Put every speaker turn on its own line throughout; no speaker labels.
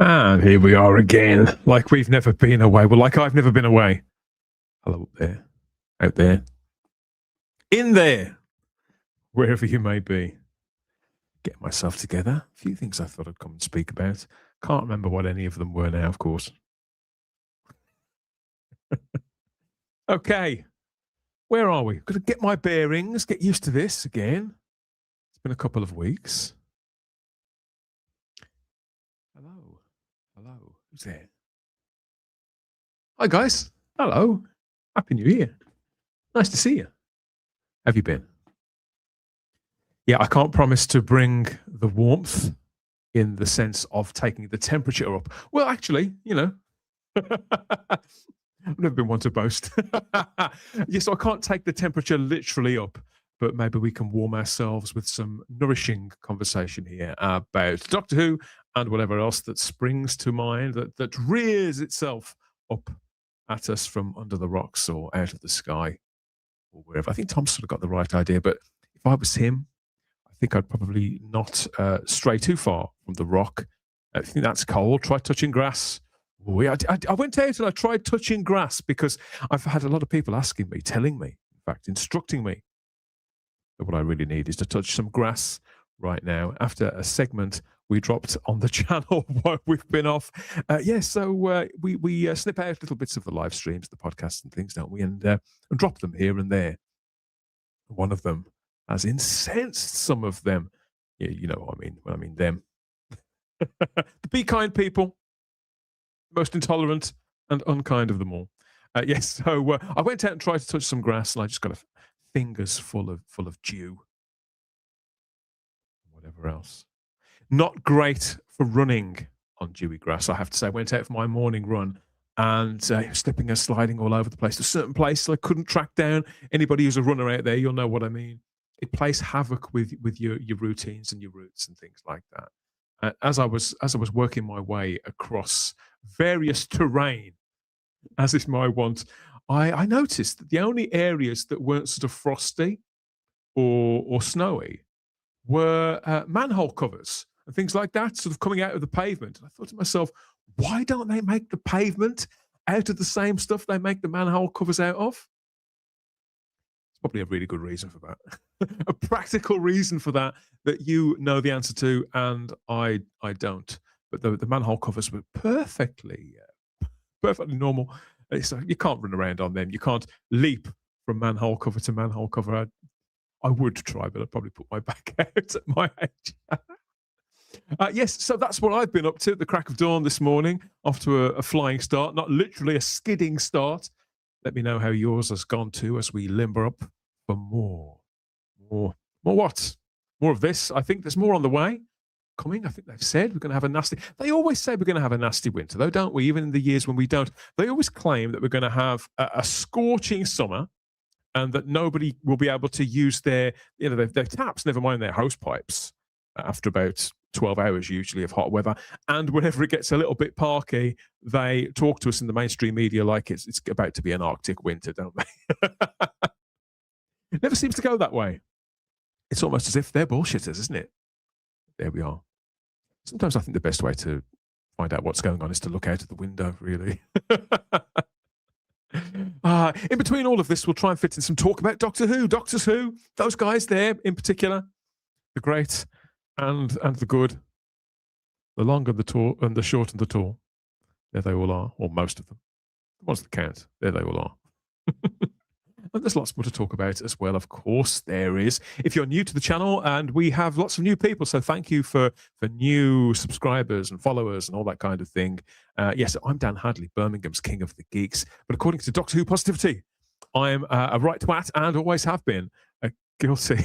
And here we are again, like we've never been away. Well, like I've never been away. Hello up there, out there, in there, wherever you may be. Getting myself together. A few things I thought I'd come and speak about. Can't remember what any of them were now, of course. Okay, where are we? Got to get my bearings, get used to this again. It's been a couple of weeks. Hello, who's there? Hi, guys. Hello. Happy New Year. Nice to see you. Have you been? Yeah, I can't promise to bring the warmth in the sense of taking the temperature up. Well, actually, you know, I've never been one to boast. Yes, so I can't take the temperature literally up, but maybe we can warm ourselves with some nourishing conversation here about Doctor Who and whatever else that springs to mind, that rears itself up at us from under the rocks or out of the sky or wherever. I think Tom's sort of got the right idea, but if I was him, I think I'd probably not stray too far from the rock. I think that's cold. Try touching grass. Oh, yeah, I went out and I tried touching grass because I've had a lot of people asking me, telling me, in fact, instructing me that what I really need is to touch some grass right now after a segment we dropped on the channel while we've been off. So we snip out little bits of the live streams, the podcasts and things, don't we? And drop them here and there. One of them has incensed some of them. Yeah, you know what I mean when I mean them. The Be Kind people, most intolerant and unkind of them all. So I went out and tried to touch some grass, and I just got fingers full of dew, whatever else. Not great for running on dewy grass, I have to say. I went out for my morning run, and slipping and sliding all over the place. There's certain places I couldn't track down. Anybody who's a runner out there, you'll know what I mean. It plays havoc with your routines and your routes and things like that. As I was working my way across various terrain, as is my wont, I noticed that the only areas that weren't sort of frosty or snowy were manhole covers and things like that, sort of coming out of the pavement. And I thought to myself, why don't they make the pavement out of the same stuff they make the manhole covers out of? It's probably a really good reason for that. A practical reason for that you know the answer to, and I don't. But the manhole covers were perfectly normal. So you can't run around on them. You can't leap from manhole cover to manhole cover. I would try, but I'd probably put my back out at my age. Yes, so that's what I've been up to at the crack of dawn this morning, off to a flying start, not literally a skidding start. Let me know how yours has gone too as we limber up for more what? More of this. I think there's more on the way coming. I think they've said we're going to have a nasty. They always say we're going to have a nasty winter, though, don't we? Even in the years when we don't. They always claim that we're going to have a scorching summer, and that nobody will be able to use their taps, never mind their hose pipes, after about 12 hours usually of hot weather. And whenever it gets a little bit parky, they talk to us in the mainstream media like it's about to be an Arctic winter, don't they? It never seems to go that way. It's almost as if they're bullshitters, isn't it? There we are. Sometimes I think the best way to find out what's going on is to look out of the window, really. In between all of this, we'll try and fit in some talk about Doctors Who, those guys there in particular, the great and the good, the long and the tall, and the short and the tall. There they all are, or most of them. The ones that count, there they all are. And there's lots more to talk about as well, of course there is. If you're new to the channel, and we have lots of new people, so thank you for new subscribers and followers and all that kind of thing. Yes, I'm Dan Hadley, Birmingham's King of the Geeks. But according to Doctor Who Positivity, I'm a right twat and always have been. Guilty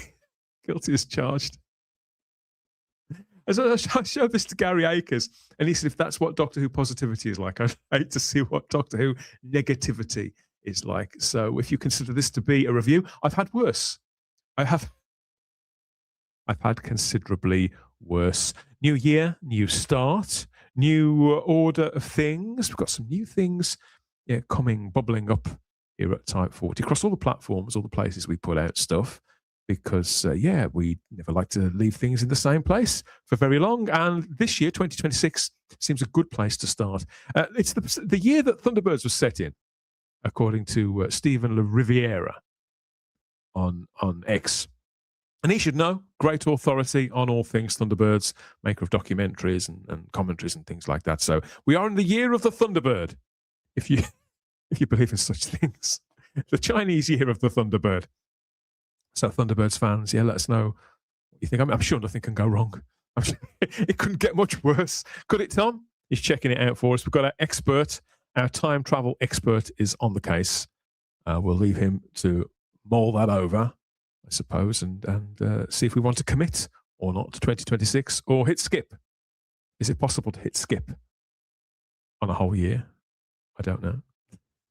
as charged. As I showed this to Gary Akers, and he said, if that's what Doctor Who Positivity is like, I'd hate to see what Doctor Who negativity is like. So if you consider this to be a review, I've had worse. I've had considerably worse. New year, new start, new order of things. We've got some new things bubbling up here at Type 40 across all the platforms, all the places we put out stuff. because, we never like to leave things in the same place for very long. And this year, 2026, seems a good place to start. It's the year that Thunderbirds was set in, according to Stephen Le Riviera on X. And he should know, great authority on all things Thunderbirds, maker of documentaries and commentaries and things like that. So we are in the year of the Thunderbird, if you believe in such things. The Chinese year of the Thunderbird. So Thunderbirds fans, let us know what you think. I'm sure nothing can go wrong. It couldn't get much worse. Could it, Tom? He's checking it out for us. We've got our expert, our time travel expert is on the case. We'll leave him to mull that over, I suppose, and see if we want to commit or not to 2026 or hit skip. Is it possible to hit skip on a whole year? I don't know.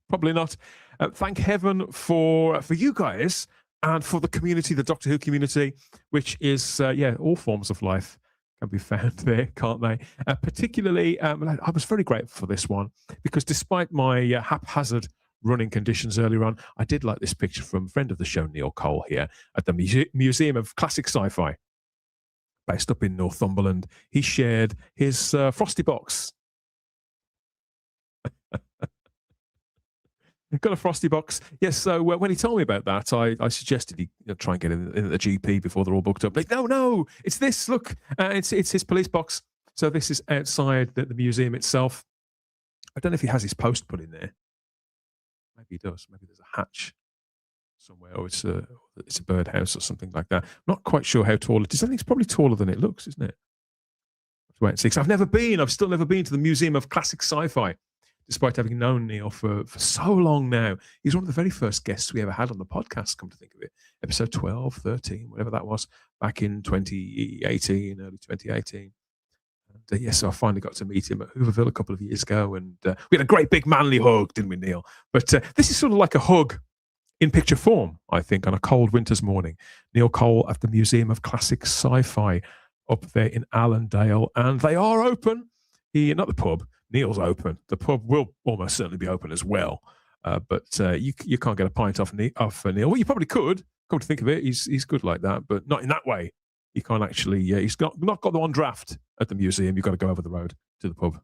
Probably not. Thank heaven for you guys and for the community, the Doctor Who community, which is, all forms of life can be found there, can't they? Particularly, I was very grateful for this one because despite my haphazard running conditions earlier on, I did like this picture from a friend of the show, Neil Cole, here at the Museum of Classic Sci-Fi, based up in Northumberland. He shared his Frosty box. Got a Frosty box. Yes, so when he told me about that, I suggested he try and get in at the GP before they're all booked up. Like, no, it's this. Look, it's his police box. So this is outside the museum itself. I don't know if he has his post put in there. Maybe he does. Maybe there's a hatch somewhere, or it's a birdhouse or something like that. I'm not quite sure how tall it is. I think it's probably taller than it looks, isn't it? Wait and see. I've still never been to the Museum of Classic Sci-Fi, despite having known Neil for so long now. He's one of the very first guests we ever had on the podcast, come to think of it. Episode 12, 13, whatever that was, back in 2018, early 2018. And, so I finally got to meet him at Hooverville a couple of years ago, and we had a great big manly hug, didn't we, Neil? But this is sort of like a hug in picture form, I think, on a cold winter's morning. Neil Cole at the Museum of Classic Sci-Fi up there in Allendale, and they are open. Not the pub. Neil's open. The pub will almost certainly be open as well. But you can't get a pint off Neil. Well, you probably could. Come to think of it, he's good like that, but not in that way. You can't actually. He's not got the one draft at the museum. You've got to go over the road to the pub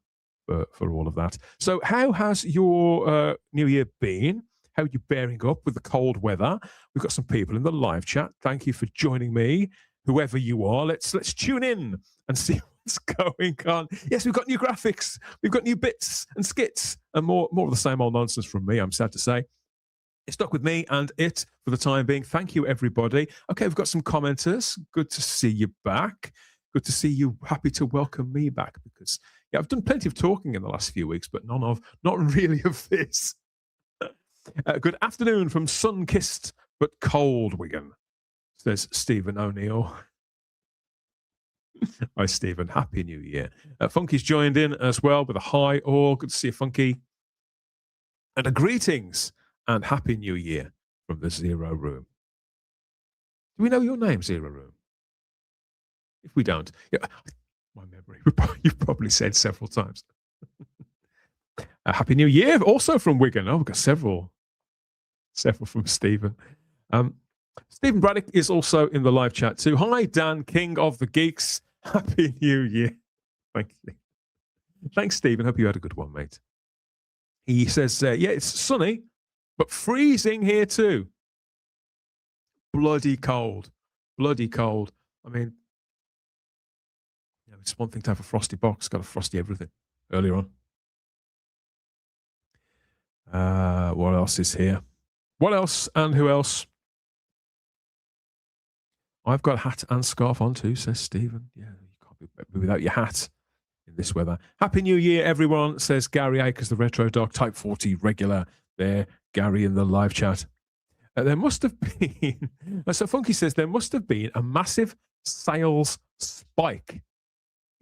for all of that. So, how has your New Year been? How are you bearing up with the cold weather? We've got some people in the live chat. Thank you for joining me, whoever you are. Let's tune in and see what's going on. Yes, we've got new graphics, we've got new bits and skits, and more of the same old nonsense from me, I'm sad to say. It's stuck with me and it for the time being. Thank you, everybody. Okay, we've got some commenters. Good to see you back. Good to see you. Happy to welcome me back because I've done plenty of talking in the last few weeks, but not really of this. Good afternoon from sun-kissed but cold Wigan, says Stephen O'Neill. Hi, Stephen. Happy New Year. Funky's joined in as well with a hi all. Good to see you, Funky. And a greetings and Happy New Year from the Zero Room. Do we know your name, Zero Room? If we don't, my memory, you've probably said several times. Happy New Year, also from Wigan. Oh, we've got several from Stephen. Stephen Braddock is also in the live chat too. Hi, Dan, King of the Geeks. Happy New Year. Thank you. Thanks, Stephen. Hope you had a good one, mate. He says, it's sunny, but freezing here too. Bloody cold. Bloody cold. I mean, it's one thing to have a frosty box, got to frosty everything earlier on. What else is here? What else and who else? I've got a hat and scarf on too, says Stephen. Yeah, you can't be without your hat in this weather. Happy New Year, everyone, says Gary Akers, the Retro Dog, Type 40 regular there. Gary in the live chat. There must have been, so Funky says, there must have been a massive sales spike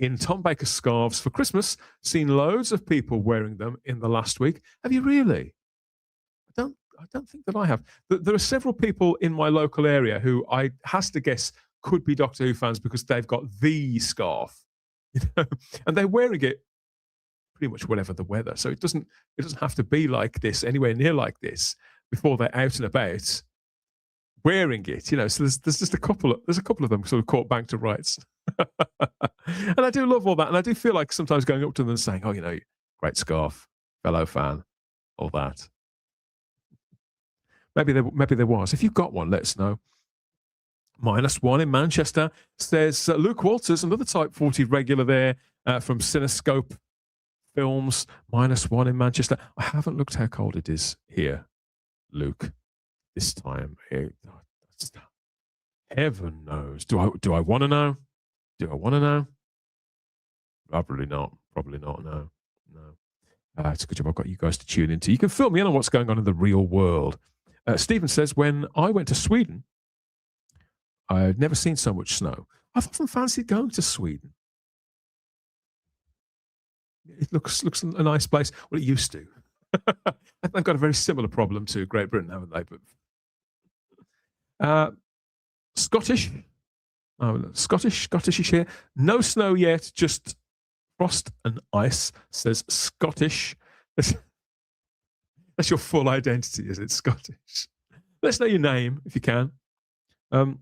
in Tom Baker scarves for Christmas. Seen loads of people wearing them in the last week. Have you really? I don't think that I have. There are several people in my local area who I has to guess could be Doctor Who fans because they've got the scarf, and they're wearing it pretty much whatever the weather. So it doesn't have to be like this, anywhere near like this, before they're out and about. wearing it, you know. So there's just a couple of them sort of caught back to rights. And I do love all that, and I do feel like sometimes going up to them and saying, "Oh, you know, great scarf, fellow fan," all that. Maybe there was. If you've got one, let us know. -1 in Manchester says Luke Walters, another Type 40 regular there from Cinescope Films. -1 in Manchester. I haven't looked how cold it is here, Luke, this time. Heaven knows. Do I want to know? Do I want to know? Probably not. No. It's a good job I've got you guys to tune into. You can fill me in on what's going on in the real world. Stephen says, when I went to Sweden, I had never seen so much snow. I've often fancied going to Sweden. It looks a nice place. Well, it used to. They've got a very similar problem to Great Britain, haven't they? But Scottish. Oh, Scottish here. No snow yet, just frost and ice, says Scottish. That's your full identity, is it? Scottish. Let us know your name if you can. And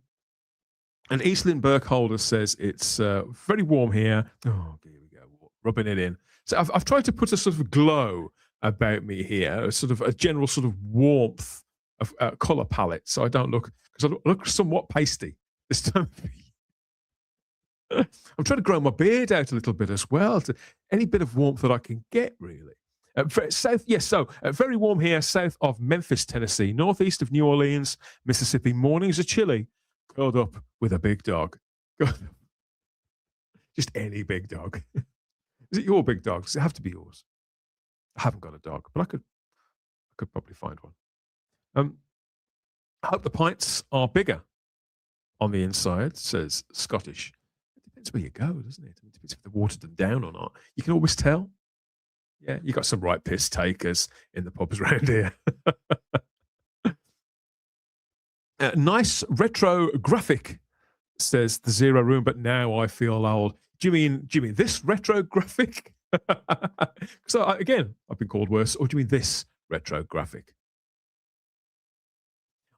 Eastlyn Burkholder says it's very warm here. Oh, here we go, rubbing it in. So I've tried to put a sort of glow about me here, a sort of a general sort of warmth of color palette, so I don't look, because I look somewhat pasty this time. I'm trying to grow my beard out a little bit as well, to any bit of warmth that I can get, really. Very warm here, south of Memphis, Tennessee, northeast of New Orleans, Mississippi. Mornings are chilly, curled up with a big dog. Just any big dog. Is it your big dog? Does it have to be yours? I haven't got a dog, but I could probably find one. I hope the pints are bigger on the inside, says Scottish. It depends where you go, doesn't it? It depends if they watered them down or not. You can always tell. Yeah, you got some right piss takers in the pubs around here. Nice retro graphic, says the Zero Room, but now I feel old. Do you mean this retro graphic? So again, I've been called worse. Or do you mean this retro graphic?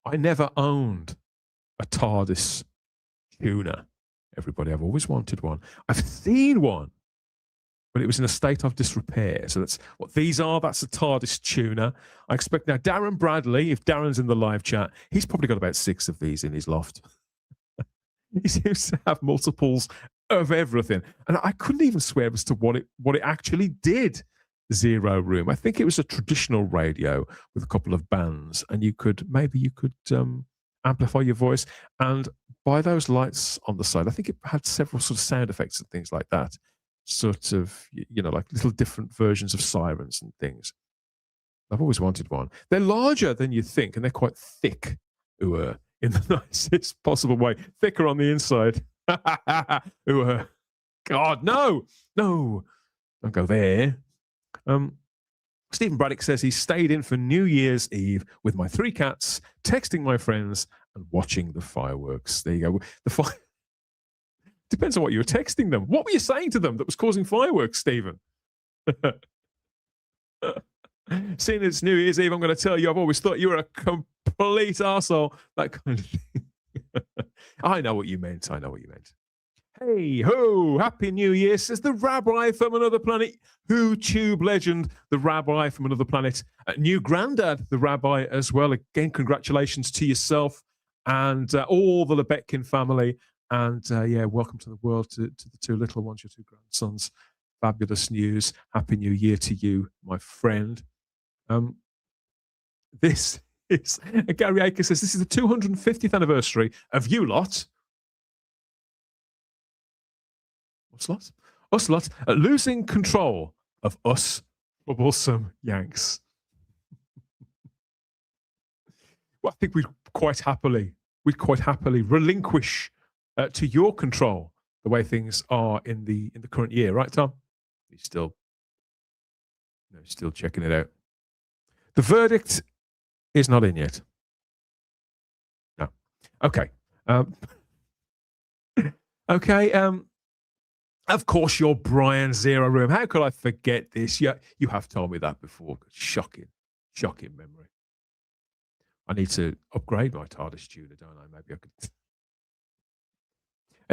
I never owned a TARDIS tuner. Everybody, I've always wanted one. I've seen one, but it was in a state of disrepair. So that's what these are. That's a TARDIS tuner. I expect now Darren Bradley, if Darren's in the live chat, he's probably got about 6 of these in his loft. He seems to have multiples of everything. And I couldn't even swear as to what it actually did, Zero Room. I think it was a traditional radio with a couple of bands, and you could amplify your voice. And by those lights on the side, I think it had several sort of sound effects and things like that. Sort of, like little different versions of sirens and things. I've always wanted one. They're larger than you think, and they're quite thick. In the nicest possible way. Thicker on the inside. God, no. Don't go there. Stephen Braddock says he stayed in for New Year's Eve with my 3 cats, texting my friends and watching the fireworks. There you go. Depends on what you were texting them. What were you saying to them that was causing fireworks, Stephen? Seeing it's New Year's Eve, I'm going to tell you, I've always thought you were a complete arsehole. That kind of thing. I know what you meant. Hey ho, Happy New Year, says the Rabbi from Another Planet. YouTube legend, the Rabbi from Another Planet. New granddad, the Rabbi as well. Again, congratulations to yourself and all the Lebetkin family. And welcome to the world to the 2 little ones, your 2 grandsons. Fabulous news. Happy New Year to you, my friend. This is Gary Aker says this is the 250th anniversary of you lot. Us lot losing control of us troublesome Yanks. Well, I think we'd quite happily relinquish to your control the way things are in the current year, right, Tom? He's still checking it out. The verdict is not in yet. No. Okay. Okay. Of course, you're Brian Zero Room. How could I forget this? Yeah, you have told me that before. Shocking memory. I need to upgrade my TARDIS tuner, don't I? Maybe I could.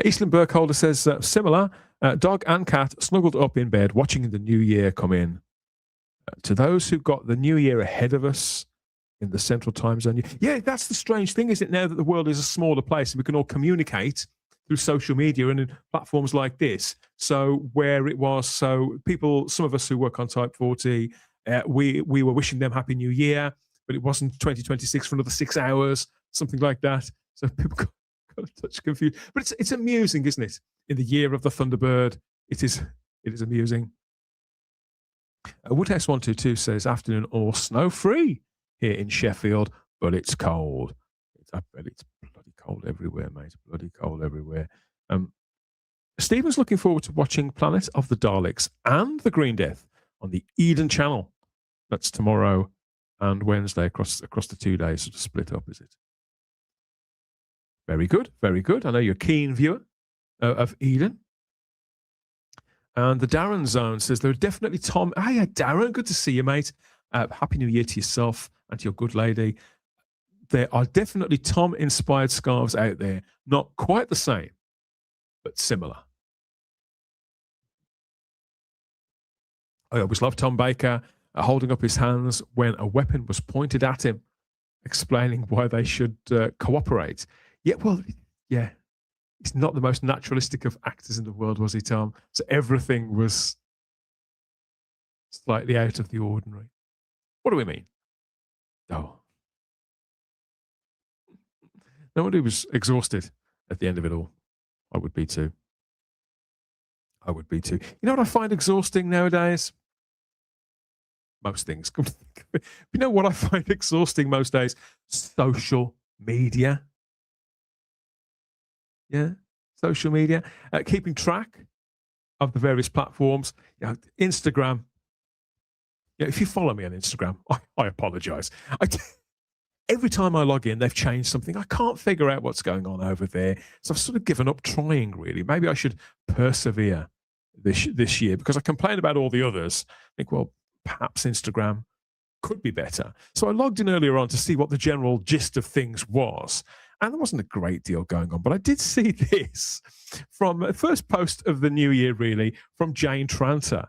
Eastland Burkholder says, similar, dog and cat snuggled up in bed watching the new year come in. To those who got the new year ahead of us in the central time zone. Yeah, that's the strange thing, isn't it? Now that the world is a smaller place and we can all communicate through social media and in platforms like this. So where it was, so people, some of us who work on Type 40, we were wishing them Happy New Year, but it wasn't 2026 for another 6 hours, something like that. So people got a touch confused. But it's amusing, isn't it? In the year of the Thunderbird, it is amusing. Woodhouse 122 says, afternoon or snow free here in Sheffield, but it's cold. I bet it's bloody cold everywhere, mate. Bloody cold everywhere. Stephen's looking forward to watching Planet of the Daleks and The Green Death on the Eden Channel. That's tomorrow and Wednesday across the 2 days, sort of split up, is it? Very good, very good. I know you're a keen viewer of Eden. And the Darren Zone says, there are definitely Tom. Ah, yeah, Darren, good to see you, mate. Happy New Year to yourself and to your good lady. There are definitely Tom-inspired scarves out there. Not quite the same, but similar. I always love Tom Baker holding up his hands when a weapon was pointed at him, explaining why they should cooperate. Yeah, well, yeah. He's not the most naturalistic of actors in the world, was he, Tom? So everything was slightly out of the ordinary. What do we mean? Oh. No wonder he was exhausted at the end of it all. I would be too. I would be too. You know what I find exhausting nowadays? Most things. You know what I find exhausting most days? Social media. Yeah, social media, keeping track of the various platforms. You know, Instagram. Yeah, if you follow me on Instagram, I apologize. Every time I log in, they've changed something. I can't figure out what's going on over there. So I've sort of given up trying, really. Maybe I should persevere this year because I complain about all the others. I think, well, perhaps Instagram could be better. So I logged in earlier on to see what the general gist of things was. And there wasn't a great deal going on, but I did see this from the first post of the new year, really, from Jane Tranter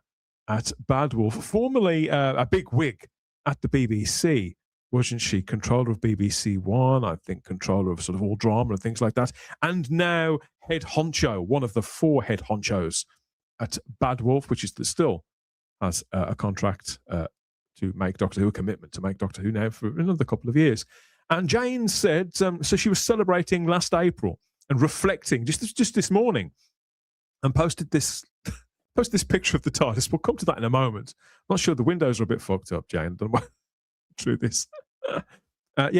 at Bad Wolf, formerly a big wig at the BBC, wasn't she? Controller of BBC One, I think controller of sort of all drama and things like that. And now head honcho, one of the 4 head honchos at Bad Wolf, which is still has a contract to make Doctor Who, a commitment to make Doctor Who now for another couple of years. And Jane said, so she was celebrating last April and reflecting just this morning and posted this picture of the TARDIS. We'll come to that in a moment. I'm not sure the windows are a bit fucked up, Jane. I don't know through this.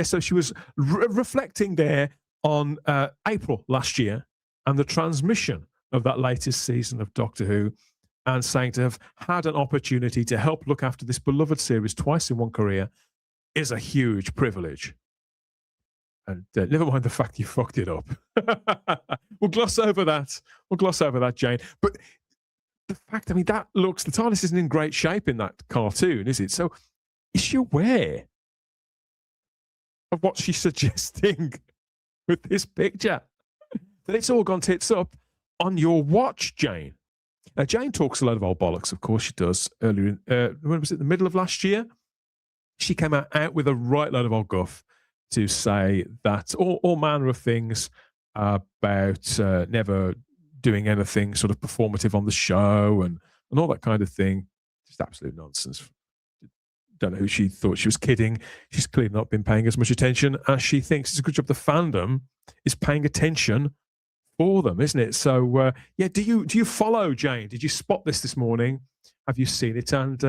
So she was reflecting there on April last year and the transmission of that latest season of Doctor Who and saying to have had an opportunity to help look after this beloved series twice in one career is a huge privilege. And never mind the fact you fucked it up. We'll gloss over that, Jane. But the fact, I mean, the TARDIS isn't in great shape in that cartoon, is it? So is she aware of what she's suggesting with this picture? That it's all gone tits up on your watch, Jane. Jane talks a lot of old bollocks, of course she does. Earlier, when was it, the middle of last year? She came out with a right load of old guff to say that all manner of things about never doing anything sort of performative on the show and all that kind of thing. Just absolute nonsense. Don't know who she thought she was kidding. She's clearly not been paying as much attention as she thinks. It's a good job the fandom is paying attention for them, isn't it? So, do you follow Jane? Did you spot this morning? Have you seen it? And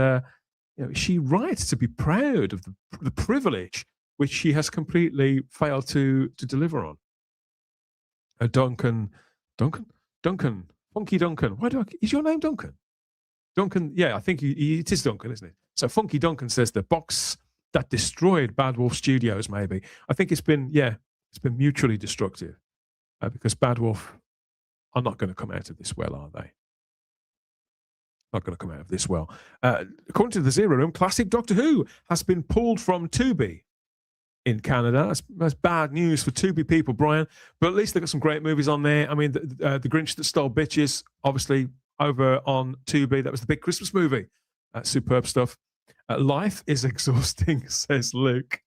is she right to be proud of the privilege which she has completely failed to deliver on? Duncan, Funky Duncan. Is your name Duncan? Duncan, yeah, I think it is Duncan, isn't it? So Funky Duncan says the box that destroyed Bad Wolf Studios, maybe. I think it's been mutually destructive because Bad Wolf are not going to come out of this well, are they? Not going to come out of this well. According to the Zero Room, classic Doctor Who has been pulled from Tubi. in Canada. That's bad news for Tubi people, Brian. But at least they've got some great movies on there. I mean, the Grinch That Stole Bitches, obviously over on Tubi. That was the big Christmas movie. Superb stuff. Life is exhausting, says Luke.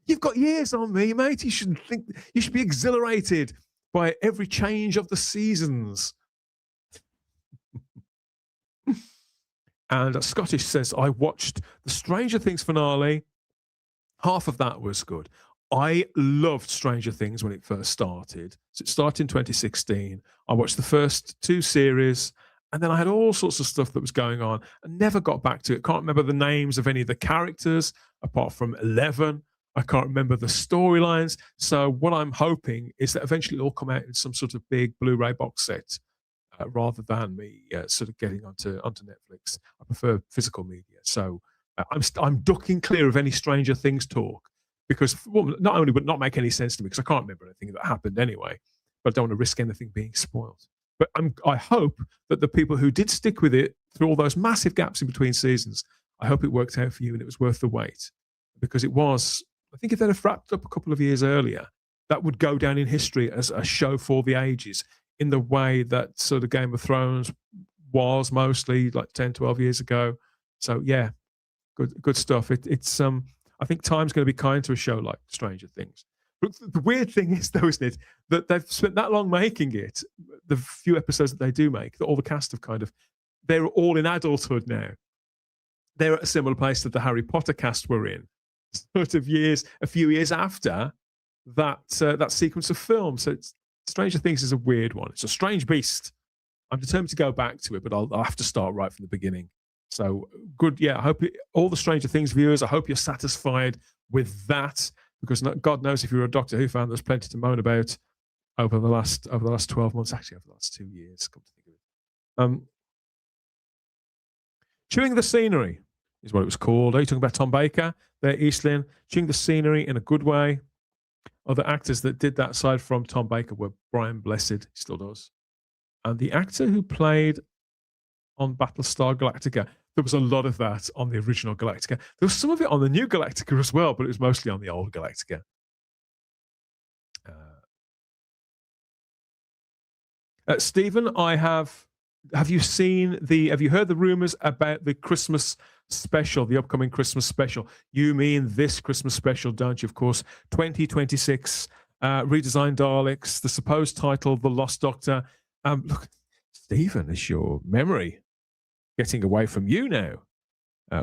You've got years on me, mate. You should be exhilarated by every change of the seasons. And Scottish says, I watched the Stranger Things finale. Half of that was good. I loved Stranger Things when it first started. So it started in 2016. I watched the first 2 series, and then I had all sorts of stuff that was going on and never got back to it. Can't remember the names of any of the characters apart from 11. I can't remember the storylines. So what I'm hoping is that eventually it'll all come out in some sort of big Blu-ray box set, rather than me sort of getting onto Netflix. I prefer physical media. So I'm ducking clear of any Stranger Things talk because, well, not only would it not make any sense to me because I can't remember anything that happened anyway, but I don't want to risk anything being spoiled. But I hope that the people who did stick with it through all those massive gaps in between seasons, I hope it worked out for you and it was worth the wait. Because it was, I think if they'd have wrapped up a couple of years earlier, that would go down in history as a show for the ages in the way that sort of Game of Thrones was mostly like 10, 12 years ago. So yeah, good stuff. It's I think time's going to be kind to a show like Stranger Things. But the weird thing is, though, isn't it, that they've spent that long making it, the few episodes that they do make, that all the cast have they're all in adulthood now. They're at a similar place that the Harry Potter cast were in, sort of a few years after that sequence of film. So Stranger Things is a weird one. It's a strange beast. I'm determined to go back to it, but I'll have to start right from the beginning. So good, yeah. I hope all the Stranger Things viewers, I hope you're satisfied with that, because God knows if you're a Doctor Who fan, there's plenty to moan about over the last 12 months, actually over the last 2 years. Come to think of it. Chewing the Scenery is what it was called. Are you talking about Tom Baker there, Eastlyn? Chewing the Scenery in a good way. Other actors that did that aside from Tom Baker were Brian Blessed, he still does, and the actor who played on Battlestar Galactica. There was a lot of that on the original Galactica. There was some of it on the new Galactica as well, but it was mostly on the old Galactica. Stephen, have you heard the rumors about the Christmas special, the upcoming Christmas special? You mean this Christmas special, don't you? Of course, 2026, redesigned Daleks, the supposed title, The Lost Doctor. Look, Stephen, is your memory getting away from you now?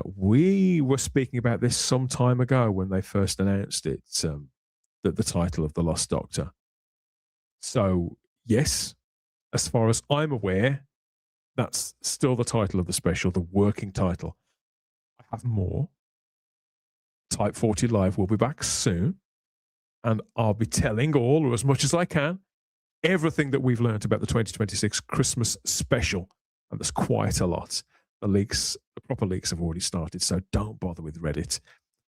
We were speaking about this some time ago when they first announced it, the title of The Lost Doctor. So, yes, as far as I'm aware, that's still the title of the special, the working title. I have more. Type 40 Live will be back soon, and I'll be telling all, or as much as I can, everything that we've learned about the 2026 Christmas special, and there's quite a lot. The proper leaks have already started, so don't bother with Reddit.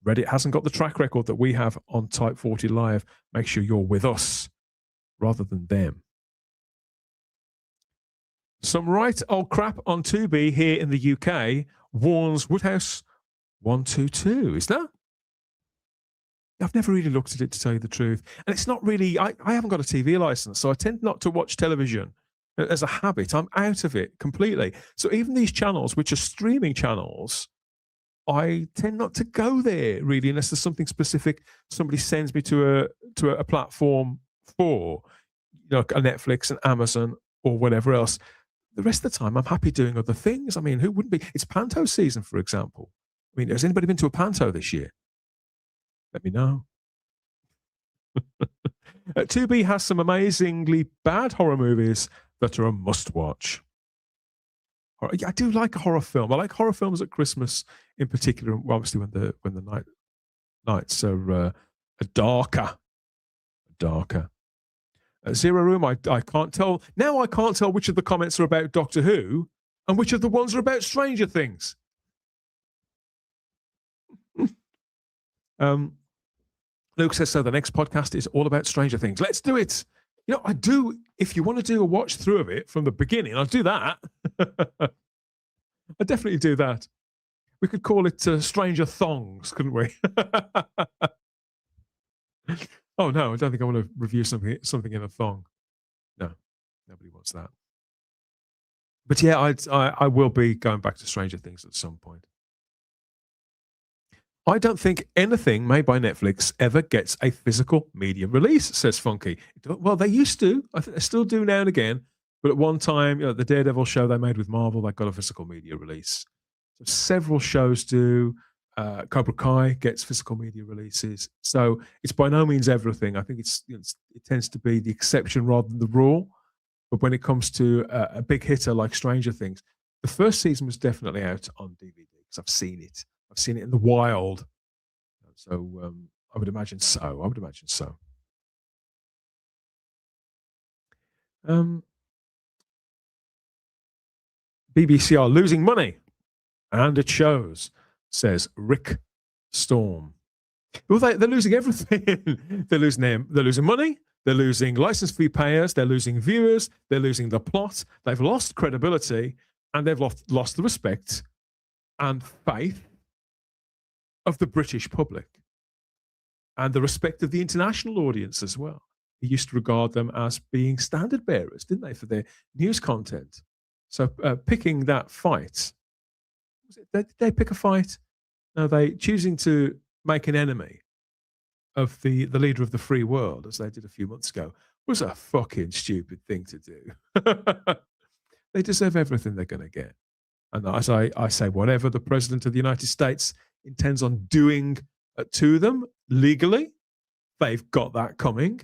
Reddit hasn't got the track record that we have on Type 40 Live. Make sure you're with us rather than them. Some right old crap on Tubi here in the UK warns Woodhouse 122. Is that? I've never really looked at it, to tell you the truth. And it's not really, I haven't got a TV license, so I tend not to watch television as a habit. I'm out of it completely. So even these channels, which are streaming channels, I tend not to go there really, unless there's something specific somebody sends me to a platform for, a Netflix and Amazon or whatever else. The rest of the time, I'm happy doing other things. I mean, who wouldn't be? It's Panto season, for example. I mean, has anybody been to a Panto this year? Let me know. Tubi has some amazingly bad horror movies that are a must-watch. I do like a horror film. I like horror films at Christmas, in particular. Obviously, when the nights are darker. Zero Room. I can't tell now. I can't tell which of the comments are about Doctor Who and which of the ones are about Stranger Things. Luke says, so the next podcast is all about Stranger Things. Let's do it. I do. If you want to do a watch through of it from the beginning, I'll do that. I'd definitely do that. We could call it Stranger Thongs, couldn't we? Oh no, I don't think I want to review something in a thong. No, nobody wants that. But yeah, I will be going back to Stranger Things at some point. I don't think anything made by Netflix ever gets a physical media release, says Funky. Well, they used to. I think they still do now and again. But at one time, the Daredevil show they made with Marvel, they got a physical media release. So several shows do. Cobra Kai gets physical media releases. So it's by no means everything. I think it tends to be the exception rather than the rule. But when it comes to a big hitter like Stranger Things, the first season was definitely out on DVD because I've seen it. I've seen it in the wild. So I would imagine so. BBC are losing money, and it shows, says Rick Storm. Well, they're losing everything. They're losing money. They're losing license fee payers. They're losing viewers. They're losing the plot. They've lost credibility, and they've lost the respect and faith of the British public and the respect of the international audience as well. They used to regard them as being standard bearers, didn't they, for their news content? So picking that fight, did they pick a fight? No, they choosing to make an enemy of the leader of the free world, as they did a few months ago, was a fucking stupid thing to do. They deserve everything they're going to get. And as I say, whatever the President of the United States intends on doing to them legally, they've got that coming.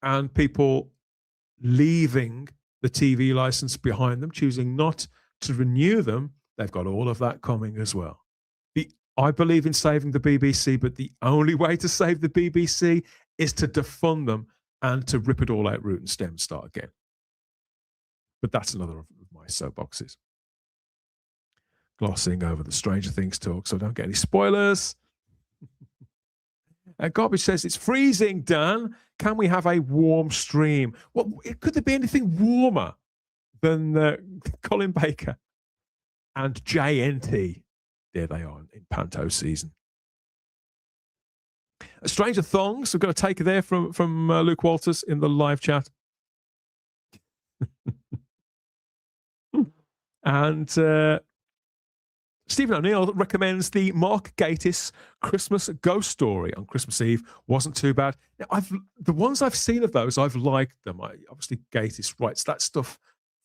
And people leaving the TV license behind them, choosing not to renew them, they've got all of that coming as well. I believe in saving the BBC, but the only way to save the BBC is to defund them and to rip it all out root and stem and start again. But that's another of my soapboxes. Glossing over the Stranger Things talk so I don't get any spoilers. Garbage says, it's freezing, Dan. Can we have a warm stream? Well, could there be anything warmer than Colin Baker and JNT? There they are in Panto season. Stranger Thongs, we've got a take there from Luke Walters in the live chat. And Stephen O'Neill recommends the Mark Gatiss Christmas Ghost Story on Christmas Eve. Wasn't too bad. Now, the ones I've seen of those, I've liked them. Obviously, Gatiss writes that stuff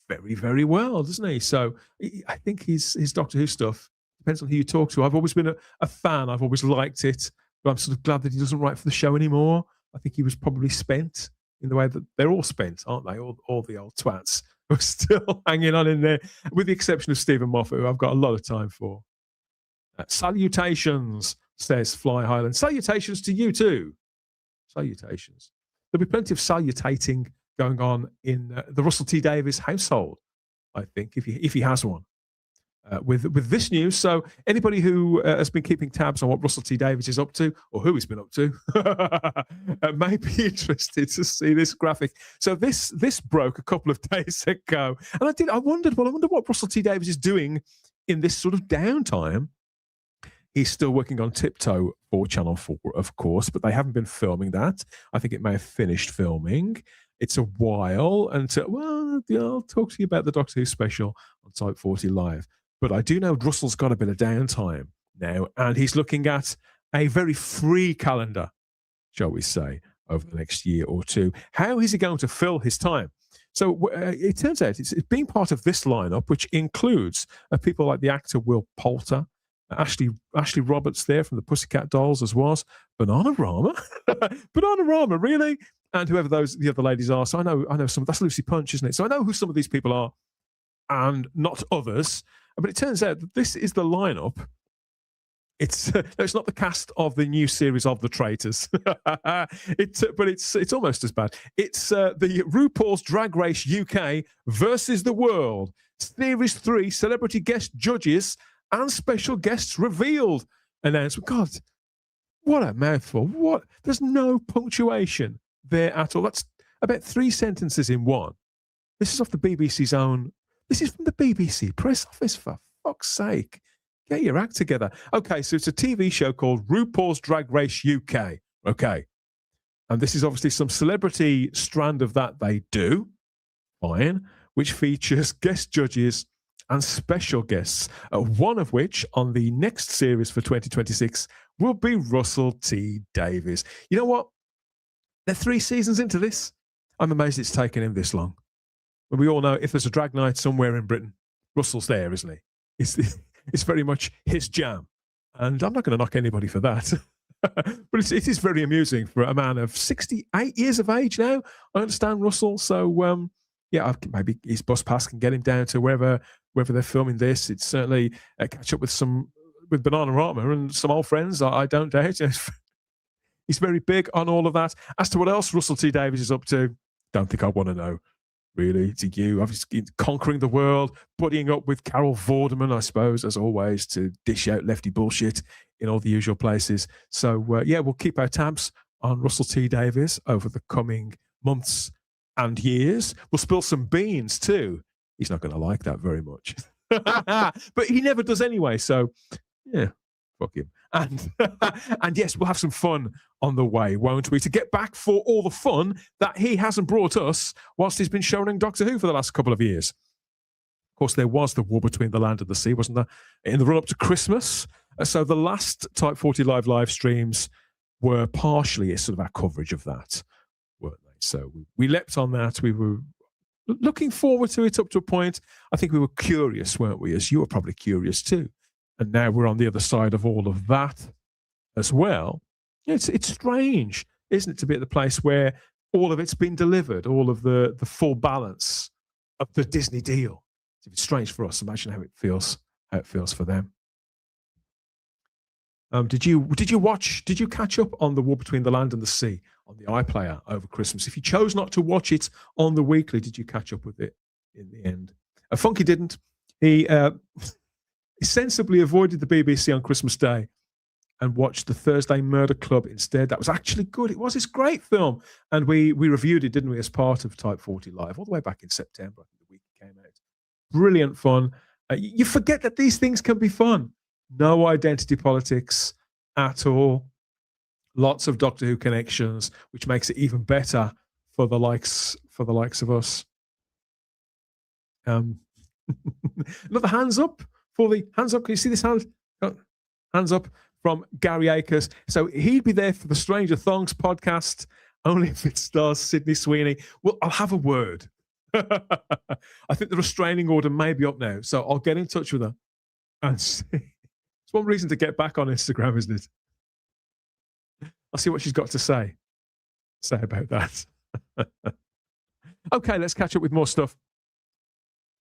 very, very well, doesn't he? So I think his Doctor Who stuff depends on who you talk to. I've always been a fan. I've always liked it, but I'm sort of glad that he doesn't write for the show anymore. I think he was probably spent in the way that they're all spent, aren't they? All the old twats are still hanging on in there, with the exception of Stephen Moffat, who I've got a lot of time for. Salutations, says Fly Highland. Salutations to you too. Salutations. There'll be plenty of salutating going on in the Russell T Davies household, I think, if he has one. With this news. So anybody who has been keeping tabs on what Russell T Davies is up to, or who he's been up to, may be interested to see this graphic. So this broke a couple of days ago, and I wondered what Russell T Davies is doing in this sort of downtime. He's still working on Tiptoe for Channel 4, of course, but they haven't been filming that. I think it may have finished filming. It's a while until, I'll talk to you about the Doctor Who special on Type 40 Live. But I do know Russell's got a bit of downtime now, and he's looking at a very free calendar, shall we say, over the next year or two. How is he going to fill his time? So it turns out it's being part of this lineup, which includes people like the actor Will Poulter, Ashley Roberts there from the Pussycat Dolls, as was Bananarama. Bananarama, really? And whoever the other ladies are. So I know some. That's Lucy Punch, isn't it? So I know who some of these people are, and not others. But it turns out that this is the lineup. It's not the cast of the new series of The Traitors. But it's almost as bad. It's the RuPaul's Drag Race UK versus the World. Series 3 celebrity guest judges and special guests revealed. Announcement. God, what a mouthful. What? There's no punctuation there at all. That's about 3 sentences in one. This is off the BBC's own. This is from the BBC press office, for fuck's sake. Get your act together. Okay, so it's a TV show called RuPaul's Drag Race UK. Okay. And this is obviously some celebrity strand of that they do, fine, which features guest judges and special guests, one of which on the next series for 2026 will be Russell T Davies. You know what? They're 3 seasons into this. I'm amazed it's taken him this long. But we all know if there's a drag night somewhere in Britain, Russell's there, isn't he? It's very much his jam. And I'm not going to knock anybody for that. But it is very amusing for a man of 68 years of age now. I understand Russell. So, yeah, maybe his bus pass can get him down to wherever they're filming this. It's certainly catch up with Banana Rama and some old friends. I don't doubt. He's very big on all of that. As to what else Russell T Davies is up to, don't think I want to know. Really, to you, obviously conquering the world, buddying up with Carol Vorderman, I suppose, as always, to dish out lefty bullshit in all the usual places. So, yeah, we'll keep our tabs on Russell T Davies over the coming months and years. We'll spill some beans too. He's not going to like that very much. But he never does anyway, so, yeah, fuck him. And and yes, we'll have some fun on the way, won't we? To get back for all the fun that he hasn't brought us whilst he's been showing Doctor Who for the last couple of years. Of course, there was the war between the land and the sea, wasn't there? In the run-up to Christmas. So the last Type 40 live streams were partially a sort of our coverage of that, weren't they? So we leapt on that. We were looking forward to it up to a point. I think we were curious, weren't we? As you were probably curious too. And now we're on the other side of all of that as well. It's strange, isn't it, to be at the place where all of it's been delivered, all of the full balance of the Disney deal. It's strange for us. Imagine how it feels for them. Did you catch up on the war between the land and the sea on the iPlayer over Christmas? If you chose not to watch it on the weekly, did you catch up with it in the end? Funky didn't. He sensibly avoided the BBC on Christmas Day and watched the Thursday Murder Club instead. That was actually good. It was this great film. And we reviewed it, didn't we, as part of Type 40 Live, all the way back in September, I think the week it came out. Brilliant fun. You forget that these things can be fun. No identity politics at all. Lots of Doctor Who connections, which makes it even better for the likes of us. Another hands up. For the hands up, can you see this hand? Hands up from Gary Akers. So he'd be there for the Stranger Thongs podcast, only if it stars Sydney Sweeney. Well, I'll have a word. I think the restraining order may be up now, so I'll get in touch with her and see. It's one reason to get back on Instagram, isn't it? I'll see what she's got to say about that. Okay, let's catch up with more stuff.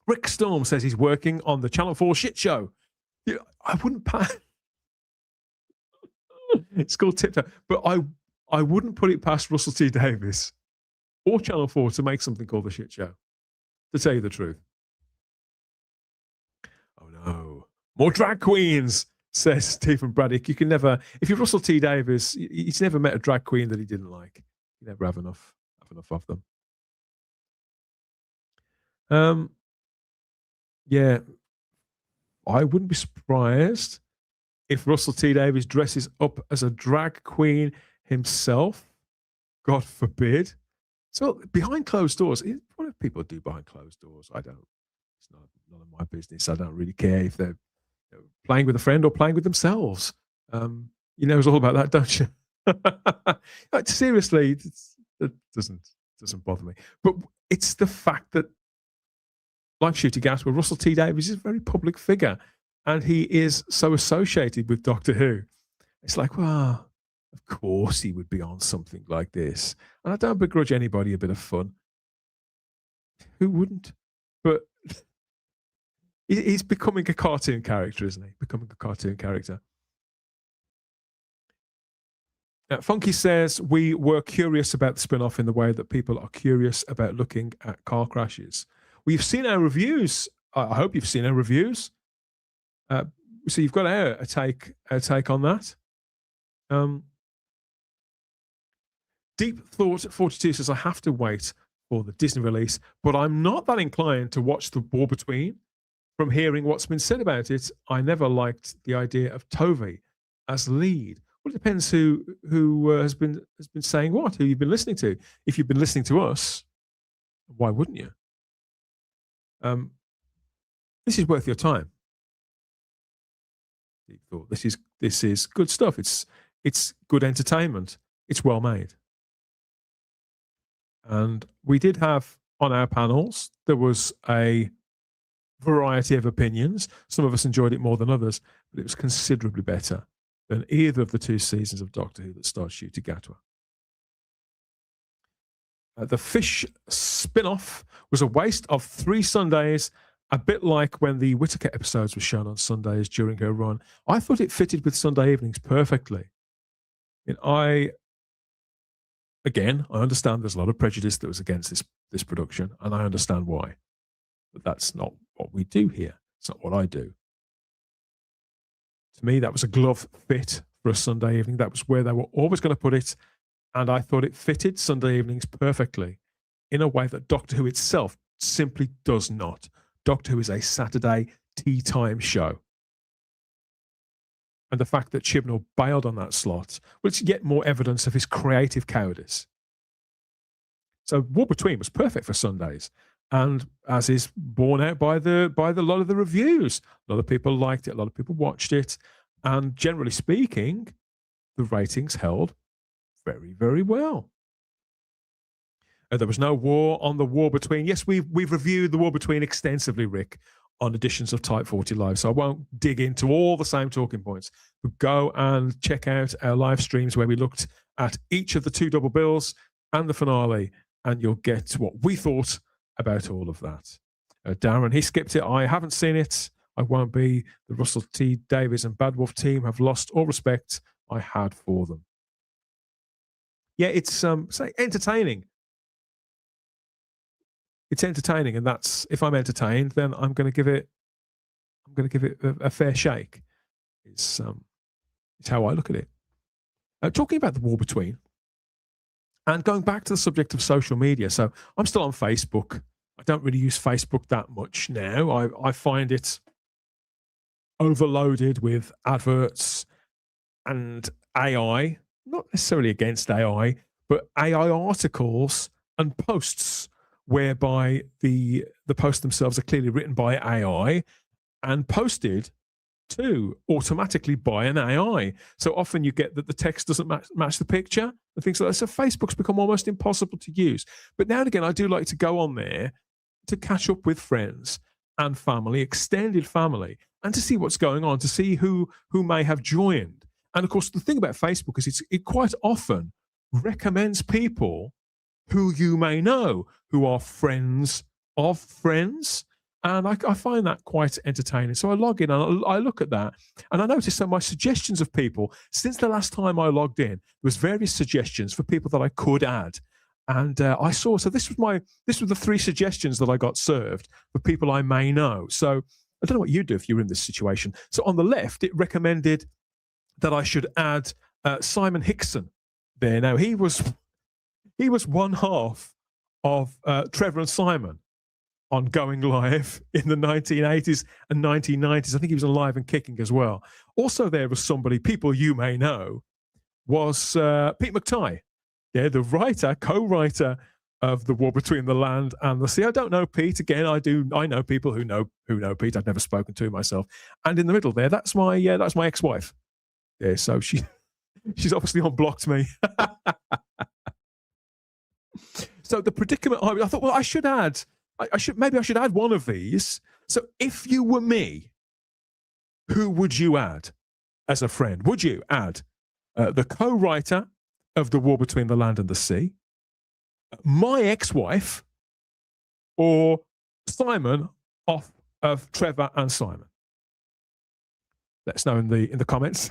Rick Storm says he's working on the Channel 4 shit show. Yeah, I wouldn't pass. It's called Tiptoe. But I wouldn't put it past Russell T Davies or Channel 4 to make something called the shit show, to tell you the truth. Oh, no. More drag queens, says Stephen Braddock. You can never, if you're Russell T Davies, he's never met a drag queen that he didn't like. You never have enough of them. Yeah, I wouldn't be surprised if Russell T Davies dresses up as a drag queen himself. God forbid. So behind closed doors, what do people do behind closed doors? I don't. It's none of my business. I don't really care if they're playing with a friend or playing with themselves. You know, it's all about that, don't you? Like, seriously, it doesn't bother me. But it's the fact that, like Shooty Gas, where Russell T Davies is a very public figure and he is so associated with Doctor Who. It's like, well, of course he would be on something like this. And I don't begrudge anybody a bit of fun. Who wouldn't? But he's becoming a cartoon character, isn't he? Becoming a cartoon character. Funky says, we were curious about the spin-off in the way that people are curious about looking at car crashes. We've seen our reviews. I hope you've seen our reviews. So you've got our take on that. Deep Thought 42 says, I have to wait for the Disney release, but I'm not that inclined to watch The War Between. From hearing what's been said about it, I never liked the idea of Tovey as lead. Well, it depends who has been saying what, who you've been listening to. If you've been listening to us, why wouldn't you? This is worth your time. This is good stuff. It's good entertainment. It's well made. And we did have on our panels, there was a variety of opinions. Some of us enjoyed it more than others, but it was considerably better than either of the 2 seasons of Doctor Who that starred Ncuti Gatwa. The Fish spin-off was a waste of 3 Sundays, a bit like when the Whittaker episodes were shown on Sundays during her run. I thought it fitted with Sunday evenings perfectly. I understand there's a lot of prejudice that was against this production, and I understand why. But that's not what we do here. It's not what I do. To me, that was a glove fit for a Sunday evening. That was where they were always going to put it, and I thought it fitted Sunday evenings perfectly in a way that Doctor Who itself simply does not. Doctor Who is a Saturday tea time show. And the fact that Chibnall bailed on that slot was yet more evidence of his creative cowardice. So War Between was perfect for Sundays, and as is borne out by the lot of the reviews. A lot of people liked it, a lot of people watched it, and generally speaking, the ratings held very, very well. There was no war on the War Between. Yes, we've reviewed the War Between extensively, Rick, on editions of Type 40 Live, so I won't dig into all the same talking points. But go and check out our live streams where we looked at each of the 2 double bills and the finale, and you'll get what we thought about all of that. Darren, he skipped it. I haven't seen it. I won't be. The Russell T. Davies and Bad Wolf team have lost all respect I had for them. Yeah, it's entertaining. It's entertaining, and that's, if I'm entertained, then I'm going to give it a fair shake. It's how I look at it. Talking about the War Between, and going back to the subject of social media. So I'm still on Facebook. I don't really use Facebook that much now. I find it overloaded with adverts and AI. Not necessarily against AI, but AI articles and posts whereby the posts themselves are clearly written by AI and posted to automatically by an AI. So often you get that the text doesn't match the picture and things like that. So Facebook's become almost impossible to use. But now and again, I do like to go on there to catch up with friends and family, extended family, and to see what's going on, to see who may have joined. And of course, the thing about Facebook is it quite often recommends people who you may know, who are friends of friends. And I find that quite entertaining. So I log in and I look at that, and I noticed that my suggestions of people, since the last time I logged in, there was various suggestions for people that I could add. And I saw, so this were the 3 suggestions that I got served for people I may know. So I don't know what you'd do if you were in this situation. So on the left, it recommended that I should add Simon Hickson there. Now, he was one half of Trevor and Simon on Going Live in the 1980s and 1990s. I think he was alive and kicking as well. Also there was somebody, people you may know, was Pete McTighe. Yeah, the co-writer of The War Between the Land and the Sea. I don't know Pete. Again, I know people who know Pete. I've never spoken to him myself. And in the middle there, that's my ex-wife. Yeah, so she's obviously unblocked me. So the predicament, I thought, well, I should add one of these. So if you were me, who would you add as a friend? Would you add the co-writer of The War Between the Land and the Sea, my ex-wife, or Simon of Trevor and Simon? Let us know in the comments.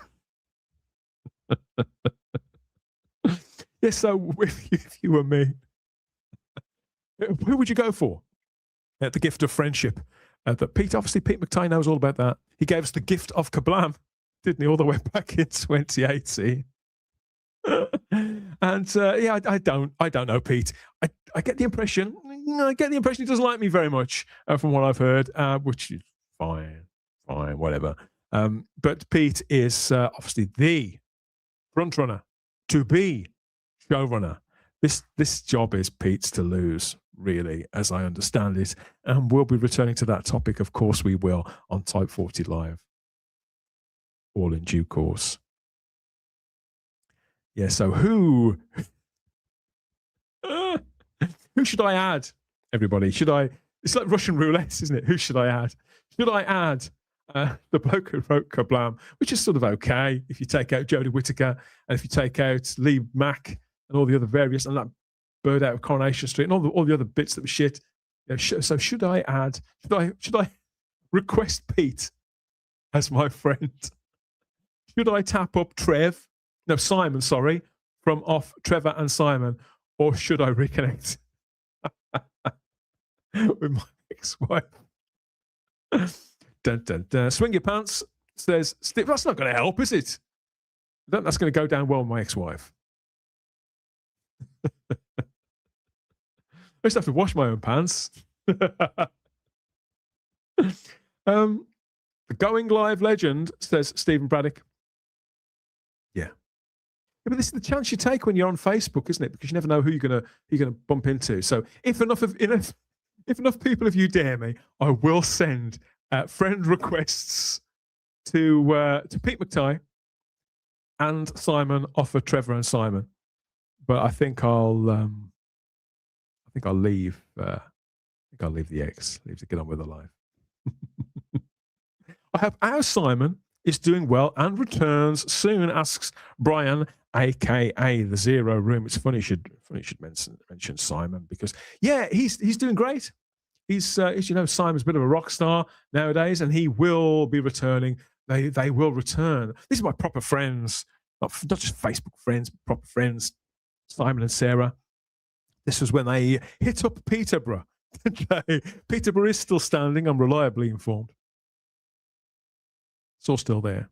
Yeah, so if you were me, who would you go for? The gift of friendship. That Pete McTighe knows all about that. He gave us the gift of Kablam, didn't he, all the way back in 2018. And yeah, I don't know Pete. I get the impression he doesn't like me very much from what I've heard, which is fine, whatever. But Pete is obviously frontrunner, to be showrunner. This job is Pete's to lose, really, as I understand it. And we'll be returning to that topic, of course we will, on Type 40 Live. All in due course. Yeah, so who should I add, everybody? It's like Russian roulette, isn't it? Who should I add? Should I add the bloke who wrote Kablam, which is sort of okay if you take out Jodie Whittaker and if you take out Lee Mack and all the other various, and that bird out of Coronation Street and all the other bits that were shit. You know, so should I request Pete as my friend? Should I tap up Simon, from off Trevor and Simon, or should I reconnect with my ex-wife? Dun, dun, dun. Swing Your Pants says, Steve, that's not going to help, is it? That's going to go down well with my ex-wife. I used to have to wash my own pants. The Going Live legend says Stephen Braddock. Yeah, but this is the chance you take when you're on Facebook, isn't it? Because you never know who you're gonna bump into. So if enough people of you dare me, I will send friend requests to Pete McTighe and Simon, offer Trevor and Simon. But I think I'll leave. I'll leave the ex. Leave to get on with the life. I hope our Simon is doing well and returns soon. Asks Brian, aka the Zero Room. It's funny you should mention Simon, because he's doing great. He's Simon's a bit of a rock star nowadays, and he will be returning. They will return. These are my proper friends, not just Facebook friends, but proper friends. Simon and Sarah. This was when they hit up Peterborough. Peterborough is still standing. I'm reliably informed. It's all still there.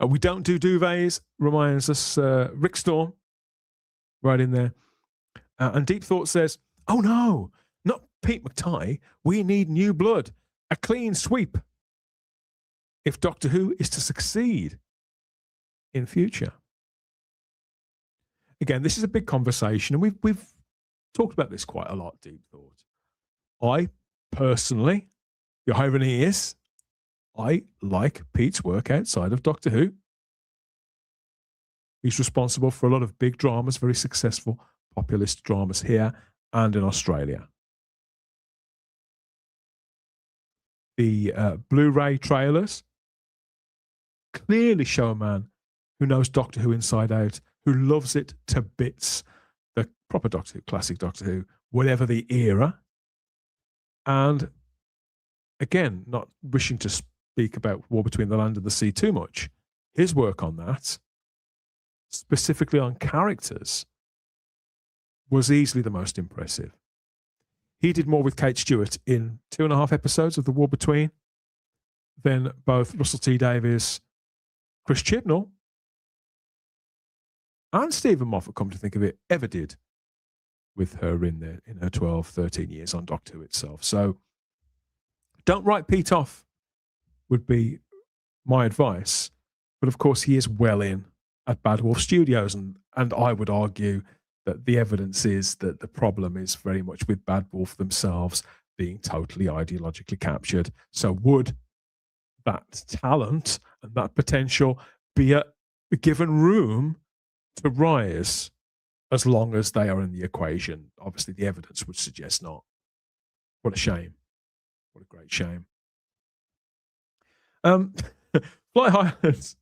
We don't do duvets, reminds us Rick Storm, right in there. And Deep Thought says, oh no, not Pete McTighe. We need new blood, a clean sweep, if Doctor Who is to succeed in future. Again, this is a big conversation, and we've talked about this quite a lot, Deep Thought. I personally, the irony is, I like Pete's work outside of Doctor Who. He's responsible for a lot of big dramas, very successful populist dramas here and in Australia. The Blu-ray trailers clearly show a man who knows Doctor Who inside out, who loves it to bits, the proper Doctor Who, classic Doctor Who, whatever the era. And again, not wishing to speak about War Between the Land and the Sea too much, his work on that, specifically on characters, was easily the most impressive. He did more with Kate Stewart in 2.5 episodes of The War Between than both Russell T Davies, Chris Chibnall, and Stephen Moffat, come to think of it, ever did with her in her 12, 13 years on Doctor Who itself. So don't write Pete off, would be my advice. But of course, he is well in at Bad Wolf Studios, and I would argue that the evidence is that the problem is very much with Bad Wolf themselves being totally ideologically captured. So would that talent and that potential be given room to rise as long as they are in the equation? Obviously, the evidence would suggest not. What a shame. What a great shame. Fly Highlands.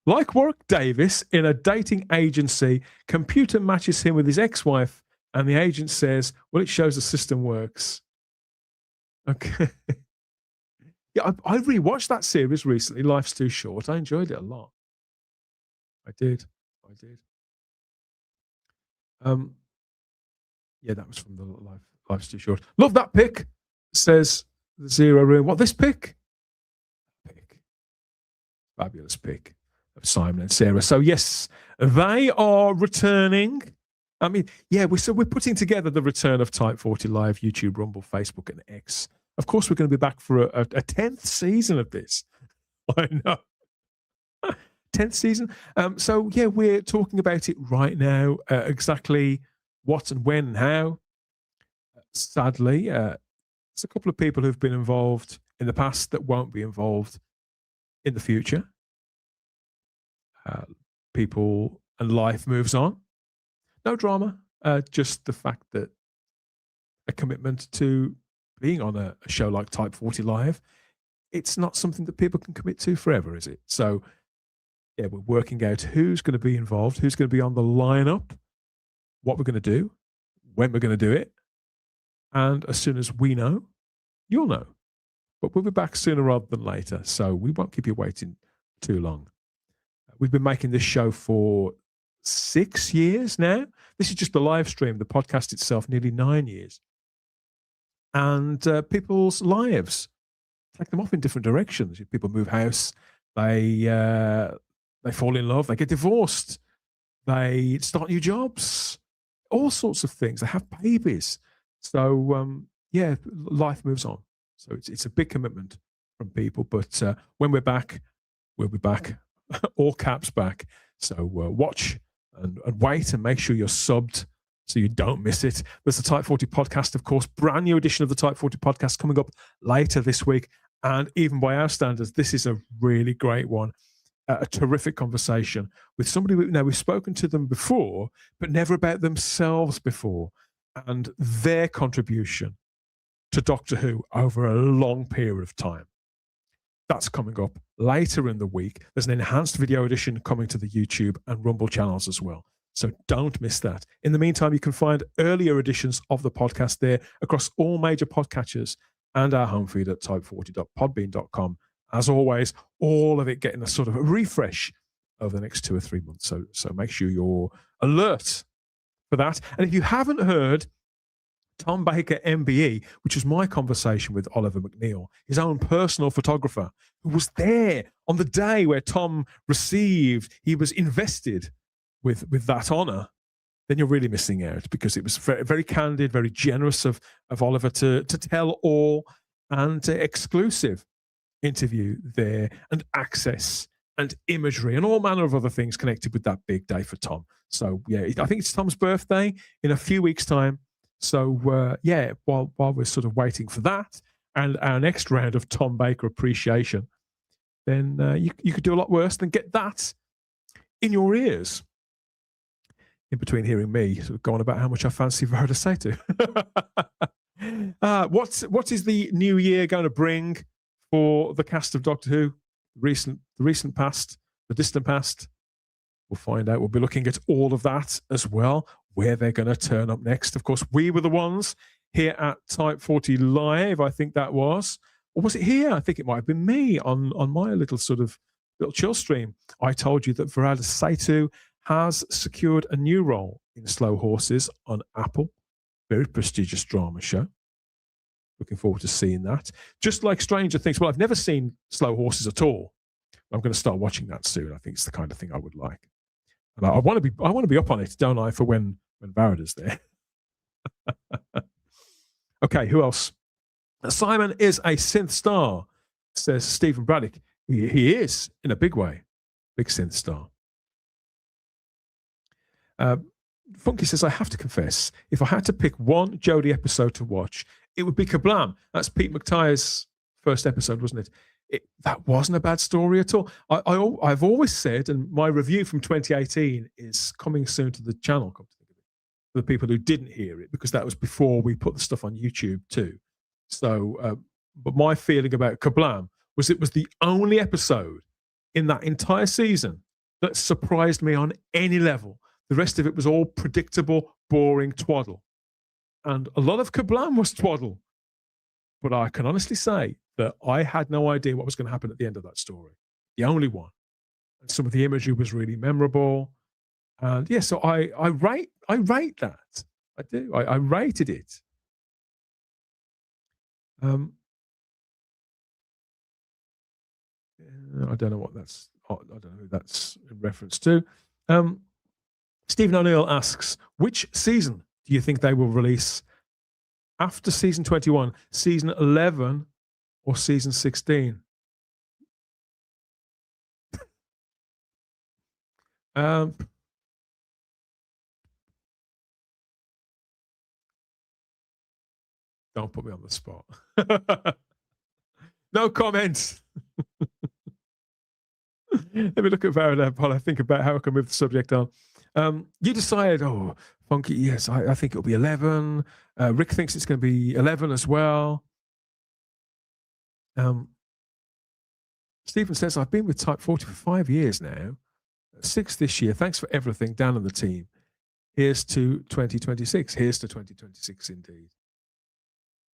Like Warwick Davis in a dating agency, computer matches him with his ex-wife, and the agent says, well, it shows the system works. Okay. Yeah, I rewatched that series recently, Life's Too Short. I enjoyed it a lot. I did. Yeah, that was from the Life's Too Short. Love that pick, says the Zero Room. What, this pick? Fabulous pick of Simon and Sarah. So yes, they are returning. I mean, yeah, we're putting together the return of Type 40 Live, YouTube, Rumble, Facebook, and X. Of course, we're going to be back for a 10th season of this. I know. 10th season. So yeah, we're talking about it right now, exactly what and when and how. Sadly, there's a couple of people who've been involved in the past that won't be involved in the future. People and life moves on. No drama, just the fact that a commitment to being on a show like Type 40 Live, it's not something that people can commit to forever, is it? So yeah, we're working out who's going to be involved, who's going to be on the lineup, what we're going to do, when we're going to do it. And as soon as we know, you'll know. But we'll be back sooner rather than later. So we won't keep you waiting too long. We've been making this show for 6 years now. This is just the live stream, the podcast itself, nearly 9 years. And people's lives take them off in different directions. People move house, they fall in love, they get divorced, they start new jobs, all sorts of things. They have babies. So yeah, life moves on. So it's a big commitment from people. But when we're back, we'll be back, all caps back. So watch and wait and make sure you're subbed so you don't miss it. There's the Type 40 podcast, of course, brand new edition of the Type 40 podcast coming up later this week. And even by our standards, this is a really great one. A terrific conversation with somebody we've spoken to them before, but never about themselves before, and their contribution to Doctor Who over a long period of time. That's coming up later in the week. There's an enhanced video edition coming to the YouTube and Rumble channels as well. So don't miss that. In the meantime, you can find earlier editions of the podcast there across all major podcatchers and our home feed at type40.podbean.com. As always, all of it getting a sort of a refresh over the next 2 or 3 months. So make sure you're alert for that. And if you haven't heard Tom Baker, MBE, which was my conversation with Oliver McNeil, his own personal photographer, who was there on the day where Tom he was invested with that honor, then you're really missing out, because it was very, very candid, very generous of Oliver to tell all, and exclusive interview there, and access and imagery and all manner of other things connected with that big day for Tom. So yeah, I think it's Tom's birthday in a few weeks' time. So yeah, while we're sort of waiting for that and our next round of Tom Baker appreciation, then you could do a lot worse than get that in your ears, in between hearing me sort of go on about how much I fancy Audred AudioVisual. What is the new year going to bring for the cast of Doctor Who? The recent past, the distant past. We'll find out. We'll be looking at all of that as well, where they're going to turn up next. Of course, we were the ones here at Type 40 Live, I think that was. Or was it here? I think it might have been me on my little Chillstream. I told you that Audred AudioVisual has secured a new role in Slow Horses on Apple. Very prestigious drama show. Looking forward to seeing that. Just like Stranger Things. Well, I've never seen Slow Horses at all. I'm going to start watching that soon. I think it's the kind of thing I would like. And I want to be up on it, don't I, for when Barrett is there. Okay, who else? Simon is a synth star, says Stephen Braddock. He is, in a big way. Big synth star. Funky says, I have to confess, if I had to pick one Jodie episode to watch, it would be Kablam. That's Pete McTire's first episode, wasn't it? That wasn't a bad story at all. I've always said, and my review from 2018 is coming soon to the channel, for the people who didn't hear it, because that was before we put the stuff on YouTube too. So, but my feeling about Kablam was it was the only episode in that entire season that surprised me on any level. The rest of it was all predictable, boring twaddle. And a lot of Kablam was twaddle. But I can honestly say that I had no idea what was going to happen at the end of that story. The only one. And some of the imagery was really memorable. And yeah, so I rate that. I do. I rated it. I don't know what that's. I don't know who that's in reference to. Stephen O'Neill asks, which season do you think they will release after season 21? Season 11 or season 16? Um, don't put me on the spot. No comments. Let me look at Varada while I think about how I can move the subject on. You decide, Funky, yes, I think it'll be 11. Rick thinks it's going to be 11 as well. Stephen says, I've been with Type 40 for 5 years now, 6 this year. Thanks for everything, Dan and the team. Here's to 2026. Here's to 2026 indeed.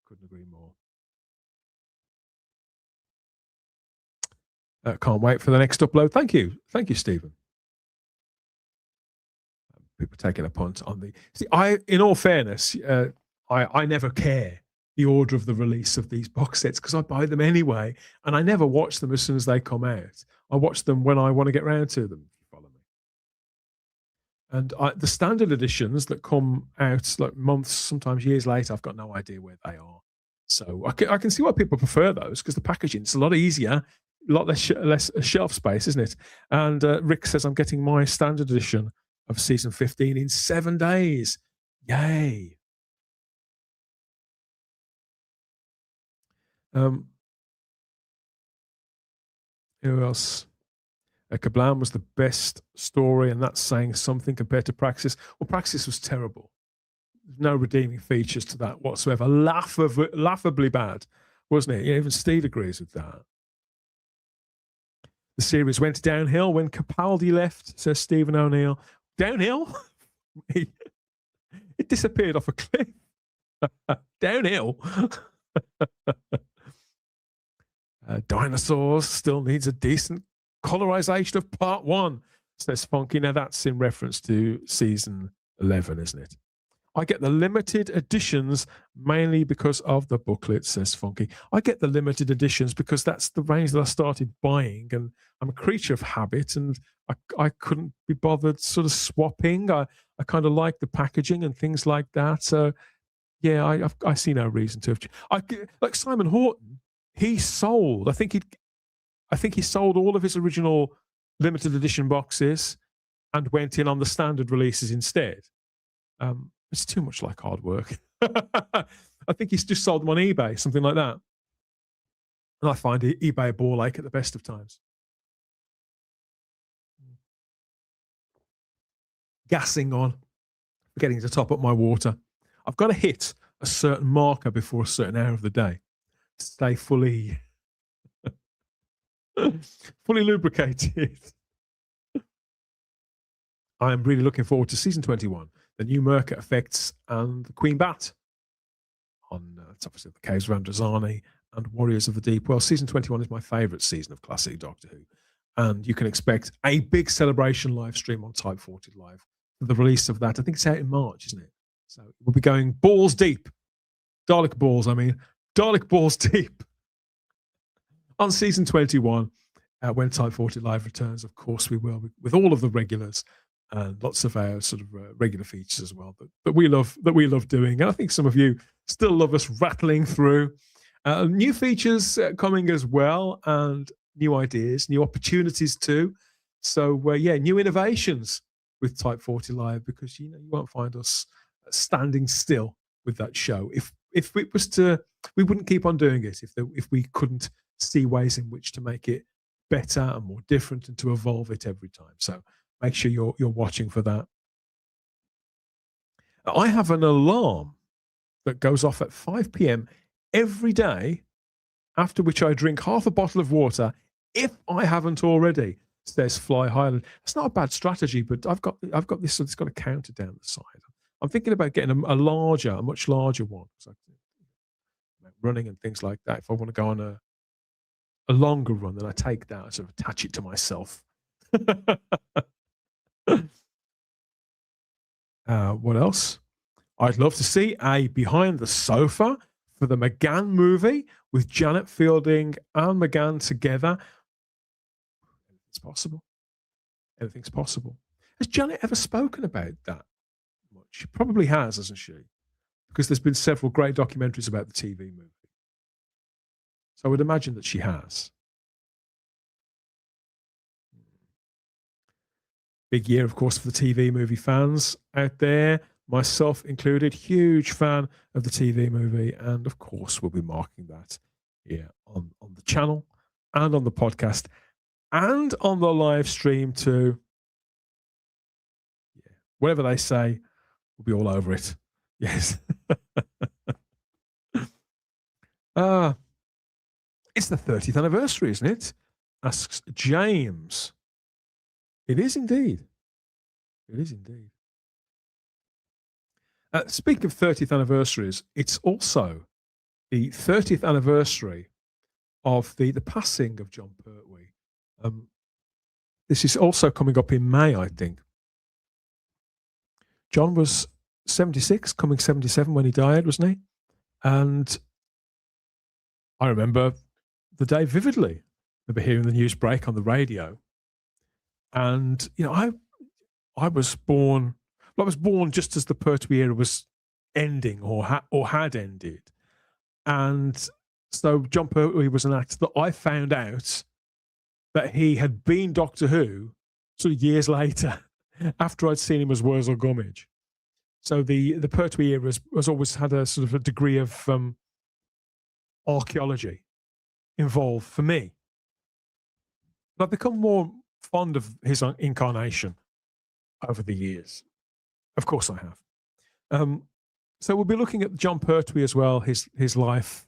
Couldn't agree more. Can't wait for the next upload. Thank you. Thank you, Stephen. People taking a punt on the... See, in all fairness, I never care the order of the release of these box sets because I buy them anyway, and I never watch them as soon as they come out. I watch them when I want to get round to them. Follow me. And the standard editions that come out like months, sometimes years later, I've got no idea where they are. So I can see why people prefer those because the packaging's a lot easier, a lot less shelf space, isn't it? And Rick says, I'm getting my standard edition of season 15 in 7 days. Yay. Who else? Kablam was the best story, and that's saying something compared to Praxis. Well, Praxis was terrible. No redeeming features to that whatsoever. Laughably bad, wasn't it? Even Steve agrees with that. The series went downhill when Capaldi left, says Stephen O'Neill. Downhill? It disappeared off a cliff. Downhill? Dinosaurs still needs a decent colorization of part 1, says Funky. Now that's in reference to season 11, isn't it? I get the limited editions mainly because of the booklet, says Funky. I get the limited editions because that's the range that I started buying, and I'm a creature of habit, and I couldn't be bothered sort of swapping. I kind of like the packaging and things like that. So yeah, I see no reason to have. Like Simon Horton, he sold. I think he sold all of his original limited edition boxes and went in on the standard releases instead. It's too much like hard work. I think he's just sold them on eBay, something like that. And I find eBay a ball ache at the best of times. Gassing on, forgetting to top up my water. I've got to hit a certain marker before a certain hour of the day to stay fully lubricated. I am really looking forward to season 21, the new Merca effects and the Queen Bat on it's obviously the Caves of Androzani and Warriors of the Deep. Well, season 21 is my favourite season of classic Doctor Who, and you can expect a big celebration live stream on Type 40 Live for the release of that. I think it's out in March, isn't it? So we'll be going balls deep, Dalek balls. I mean, Dalek balls deep on season 21 when Type 40 Live returns. Of course, we will with all of the regulars. And lots of our sort of regular features as well that we love doing. And I think some of you still love us rattling through. New features coming as well, and new ideas, new opportunities too. So new innovations with Type 40 Live, because you won't find us standing still with that show. If it was to, we wouldn't keep on doing it if we couldn't see ways in which to make it better and more different and to evolve it every time. So make sure you're watching for that. I have an alarm that goes off at 5 p.m. every day, after which I drink half a bottle of water, if I haven't already, says Fly Highland. It's not a bad strategy, but I've got this, so it's got a counter down the side. I'm thinking about getting a much larger one. So running and things like that. If I want to go on a longer run, then I take that, I sort of attach it to myself. What else? I'd love to see a behind the sofa for the McGann movie with Janet Fielding and McGann together. It's possible. Anything's possible. Has Janet ever spoken about that much? She probably has, hasn't she? Because there's been several great documentaries about the TV movie. So I would imagine that she has. Big year, of course, for the TV movie fans out there, myself included. Huge fan of the TV movie. And of course, we'll be marking that here on the channel and on the podcast and on the live stream too. Yeah. Whatever they say, we'll be all over it. Yes. It's the 30th anniversary, isn't it? Asks James. It is indeed. It is indeed. Speaking of 30th anniversaries, it's also the 30th anniversary of the passing of John Pertwee. This is also coming up in May, I think. John was 76, coming 77 when he died, wasn't he? And I remember the day vividly. I remember hearing the news break on the radio. And, you know, I was born just as the Pertwee era was ending or had ended. And so John Pertwee was an actor that I found out that he had been Doctor Who sort of years later after I'd seen him as Wurzel Gummidge. So the Pertwee era has always had a sort of a degree of archaeology involved for me. But I've become more fond of his incarnation over the years. Of course I have. So we'll be looking at John Pertwee as well, his life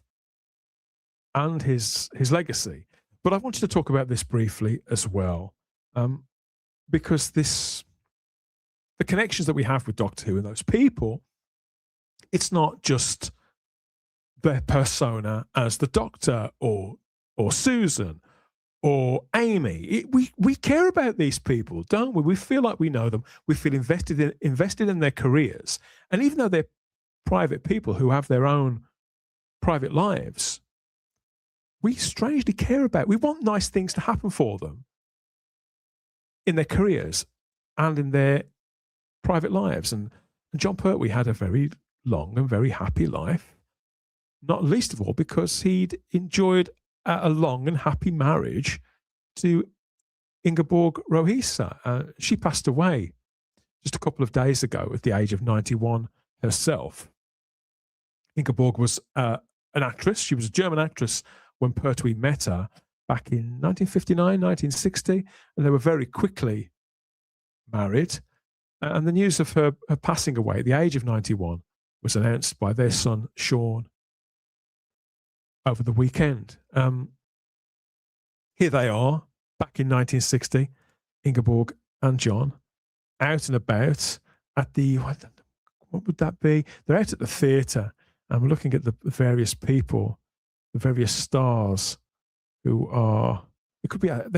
and his legacy. But I wanted to talk about this briefly as well, because the connections that we have with Doctor Who and those people, it's not just their persona as the Doctor or Susan or Amy. We care about these people, don't we? We feel like we know them. We feel invested in their careers. And even though they're private people who have their own private lives, we strangely care about. We want nice things to happen for them in their careers and in their private lives. And John Pertwee had a very long and very happy life, not least of all because he'd enjoyed a long and happy marriage to Ingeborg Rohisa. She passed away just a couple of days ago at the age of 91 herself. Ingeborg was an actress. She was a German actress when Pertwee met her back in 1959, 1960, and they were very quickly married. And the news of her passing away at the age of 91 was announced by their son, Sean, over the weekend. Here they are, back in 1960, Ingeborg and John, out and about at the, what would that be? They're out at the theatre, and we're looking at the various people, the various stars who are, they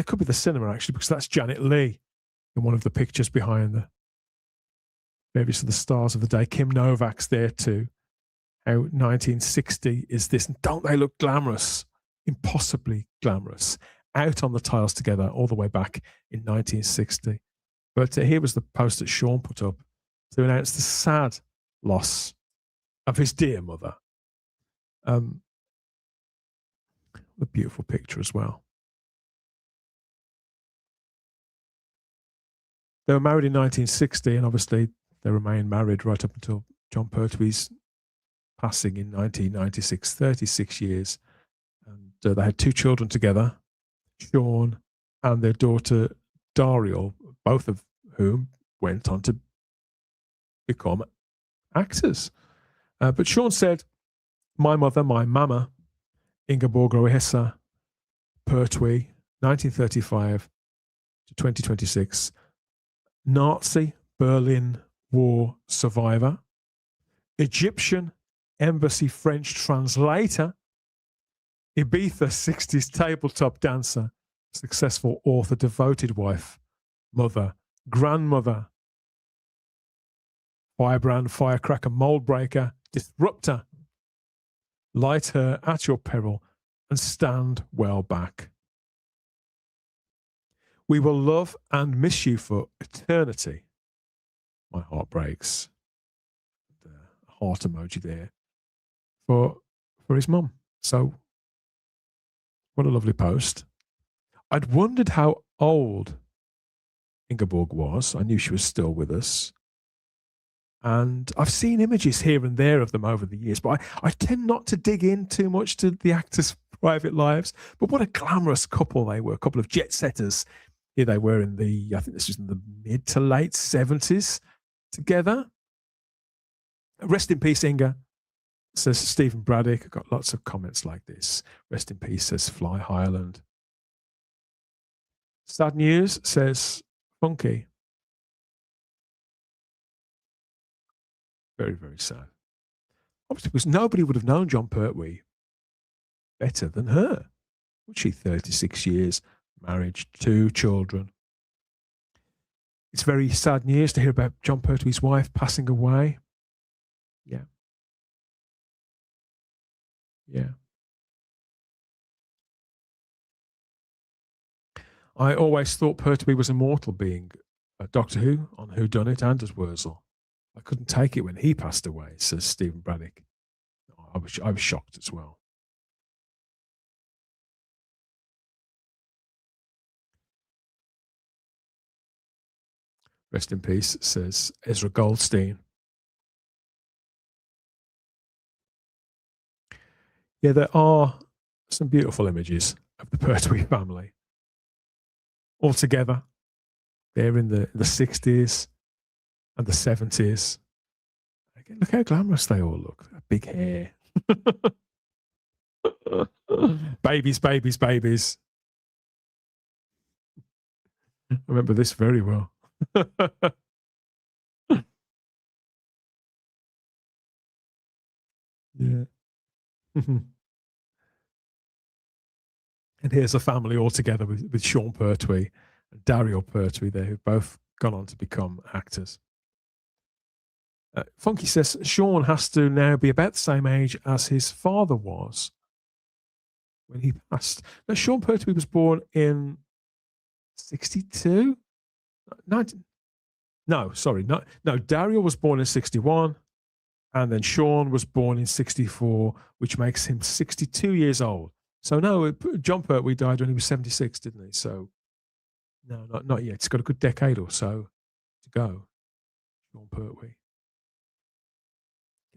could be the cinema actually, because that's Janet Leigh in one of the pictures behind the various of the stars of the day. Kim Novak's there too. How 1960 is this? And don't they look glamorous? Impossibly glamorous. Out on the tiles together all the way back in 1960. But here was the post that Sean put up to announce the sad loss of his dear mother. A beautiful picture as well. They were married in 1960, and obviously they remained married right up until John Pertwee's passing in 1996, 36 years. And they had two children together, Sean and their daughter Dariel, both of whom went on to become actors. But Sean said, "My mother, my mama, Ingeborg Rohisa Pertwee, 1935 to 2026, Nazi Berlin War survivor, Egyptian embassy French translator, Ibiza 60s tabletop dancer, successful author, devoted wife, mother, grandmother, firebrand, firecracker, mold breaker, disruptor. Light her at your peril and stand well back. We will love and miss you for eternity." My heart breaks. The heart emoji there for his mum. So what a lovely post. I'd wondered how old Ingeborg was. I knew she was still with us. And I've seen images here and there of them over the years, but I tend not to dig in too much to the actors' private lives. But what a glamorous couple they were, a couple of jet setters. Here they were in I think this was in the mid to late 70s together. Rest in peace, Inga, says Stephen Braddock. I've got lots of comments like this. Rest in peace, says Fly Highland. Sad news, says Funky. Very, very sad. Obviously, because nobody would have known John Pertwee better than her. Was she 36 years, marriage, 2 children? It's very sad news to hear about John Pertwee's wife passing away. Yeah. Yeah. I always thought Pertwee was immortal, being a Doctor Who on Whodunit and as Wurzel. I couldn't take it when he passed away, says Stephen Braddock. I was shocked as well. Rest in peace, says Ezra Goldstein. Yeah, there are some beautiful images of the Pertwee family all together. They're in the 60s and the 70s. Again, look how glamorous they all look. Big hair. Babies, babies, babies. I remember this very well. Yeah. And here's a family all together with Sean Pertwee and Daryl Pertwee there, who've both gone on to become actors. Funky says Sean has to now be about the same age as his father was when he passed. Now, Sean Pertwee was born in 62? No, sorry. No, Daryl was born in 61, and then Sean was born in 64, which makes him 62 years old. So no, John Pertwee died when he was 76, didn't he? So no, not yet. It's got a good decade or so to go. Sean Pertwee.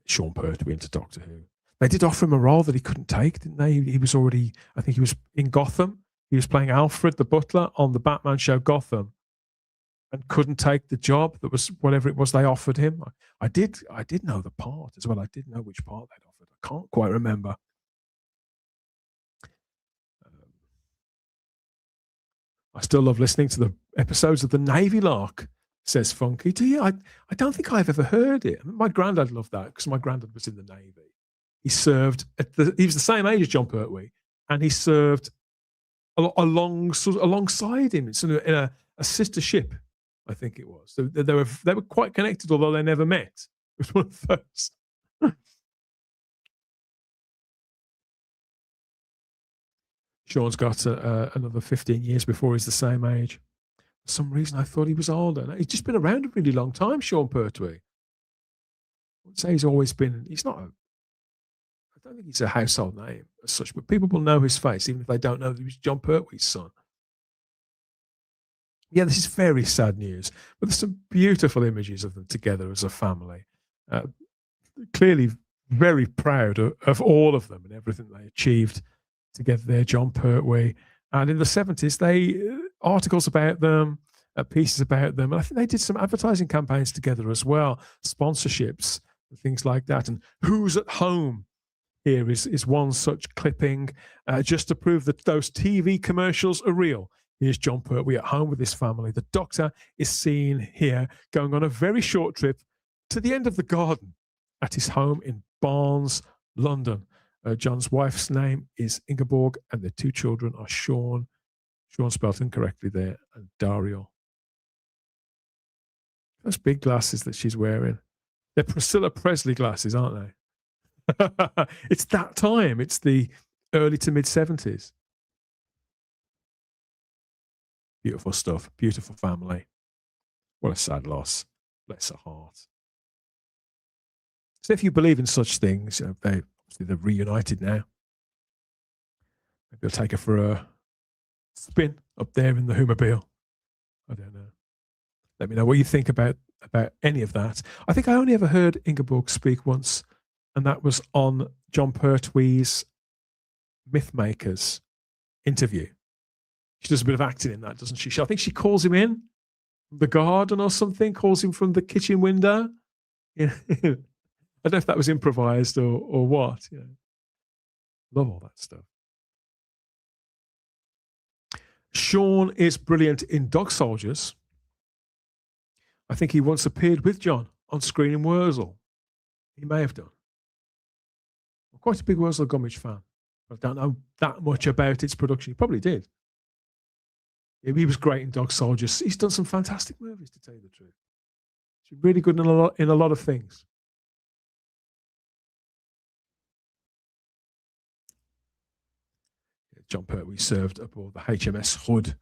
Sean Pertwee into Doctor Who. They did offer him a role that he couldn't take, didn't they? He was already, I think he was in Gotham. He was playing Alfred the butler on the Batman show Gotham, and couldn't take the job that was whatever it was they offered him. I did know the part as well. I did know which part they'd offered. I can't quite remember. I still love listening to the episodes of the Navy Lark, says Funky. Do you? I don't think I've ever heard it. I mean, my granddad loved that because my granddad was in the Navy. He served he was the same age as John Pertwee, and he served alongside him. It's in a sister ship, I think it was. So they were quite connected, although they never met. It was one of those. Sean's got another 15 years before he's the same age. For some reason, I thought he was older. He's just been around a really long time, Sean Pertwee. I would say he's always been, I don't think he's a household name as such, but people will know his face, even if they don't know that he was John Pertwee's son. Yeah, this is very sad news, but there's some beautiful images of them together as a family. Clearly very proud of all of them and everything they achieved together there, John Pertwee. And in the 70s, articles about them, pieces about them, and I think they did some advertising campaigns together as well, sponsorships and things like that. And Who's at Home here is one such clipping, just to prove that those TV commercials are real. Here's John Pertwee at home with his family. The Doctor is seen here going on a very short trip to the end of the garden at his home in Barnes, London. John's wife's name is Ingeborg, and their 2 children are Sean spelled incorrectly there, and Daryl. Those big glasses that she's wearing. They're Priscilla Presley glasses, aren't they? It's that time. It's the early to mid 70s. Beautiful stuff. Beautiful family. What a sad loss. Bless her heart. So if you believe in such things, they're reunited now. Maybe I'll take her for a spin up there in the Hoomobile. I don't know. Let me know what you think about any of that. I think I only ever heard Ingeborg speak once, and that was on John Pertwee's Mythmakers interview. She does a bit of acting in that, doesn't she? I think she calls him in the garden or something, calls him from the kitchen window. Yeah. I don't know if that was improvised or what. You know. Love all that stuff. Sean is brilliant in Dog Soldiers. I think he once appeared with John on screen in Wurzel. He may have done. I'm quite a big Wurzel Gummidge fan. I don't know that much about its production. He probably did. He was great in Dog Soldiers. He's done some fantastic movies, to tell you the truth. He's really good in a lot of things. John Pertwee served aboard the HMS Hood.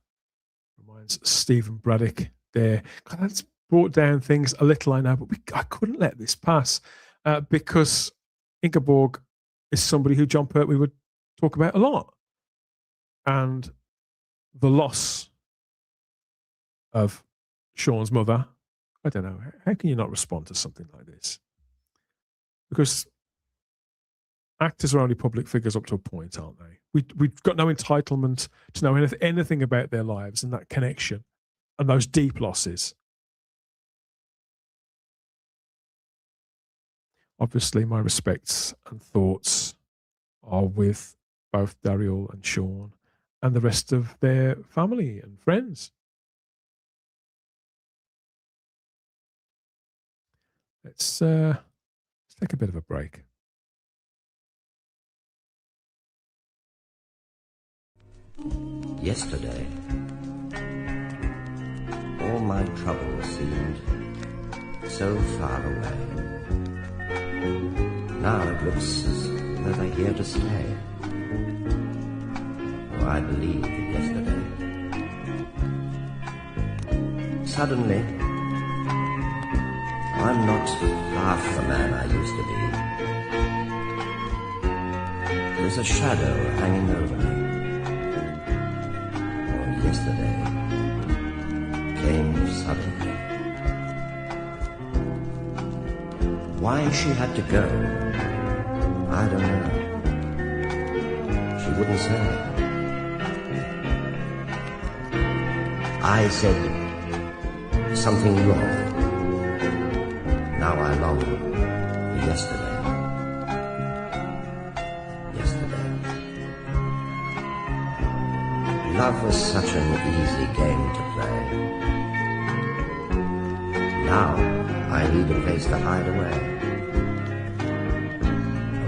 Reminds Stephen Braddock there. God, that's brought down things a little, I know, but I couldn't let this pass because Ingeborg is somebody who John Pertwee would talk about a lot. And the loss of Sean's mother, I don't know, how can you not respond to something like this? Because actors are only public figures up to a point, aren't they? We've got no entitlement to know anything about their lives and that connection and those deep losses. Obviously, my respects and thoughts are with both Daryl and Sean and the rest of their family and friends. Let's take a bit of a break.
Yesterday, all my troubles seemed so far away. Now it looks as though they're here to stay. Oh, I believed it yesterday. Suddenly, I'm not half the man I used to be. There's a shadow hanging over me. Yesterday came suddenly. Why she had to go, I don't know. She wouldn't say. I said something wrong. Now I long for yesterday. Love was such an easy game to play. Now I need a place to hide away.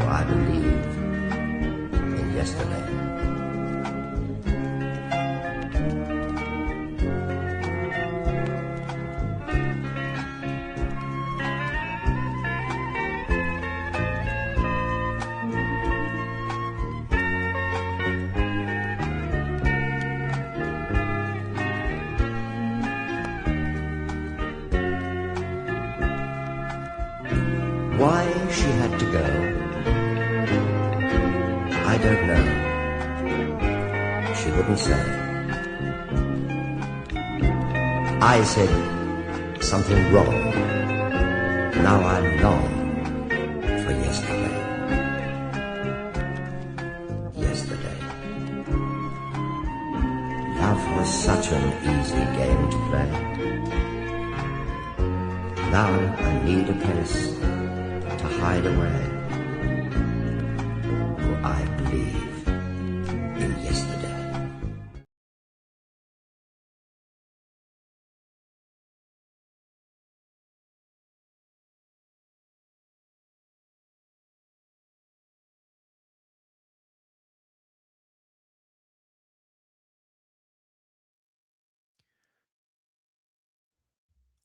Oh, I believe in yesterday. Why she had to go, I don't know. She wouldn't say. I said something wrong. Now I long for yesterday. Yesterday. Love was such an easy game to play. Now I need a place to hide away. For I believe in yesterday.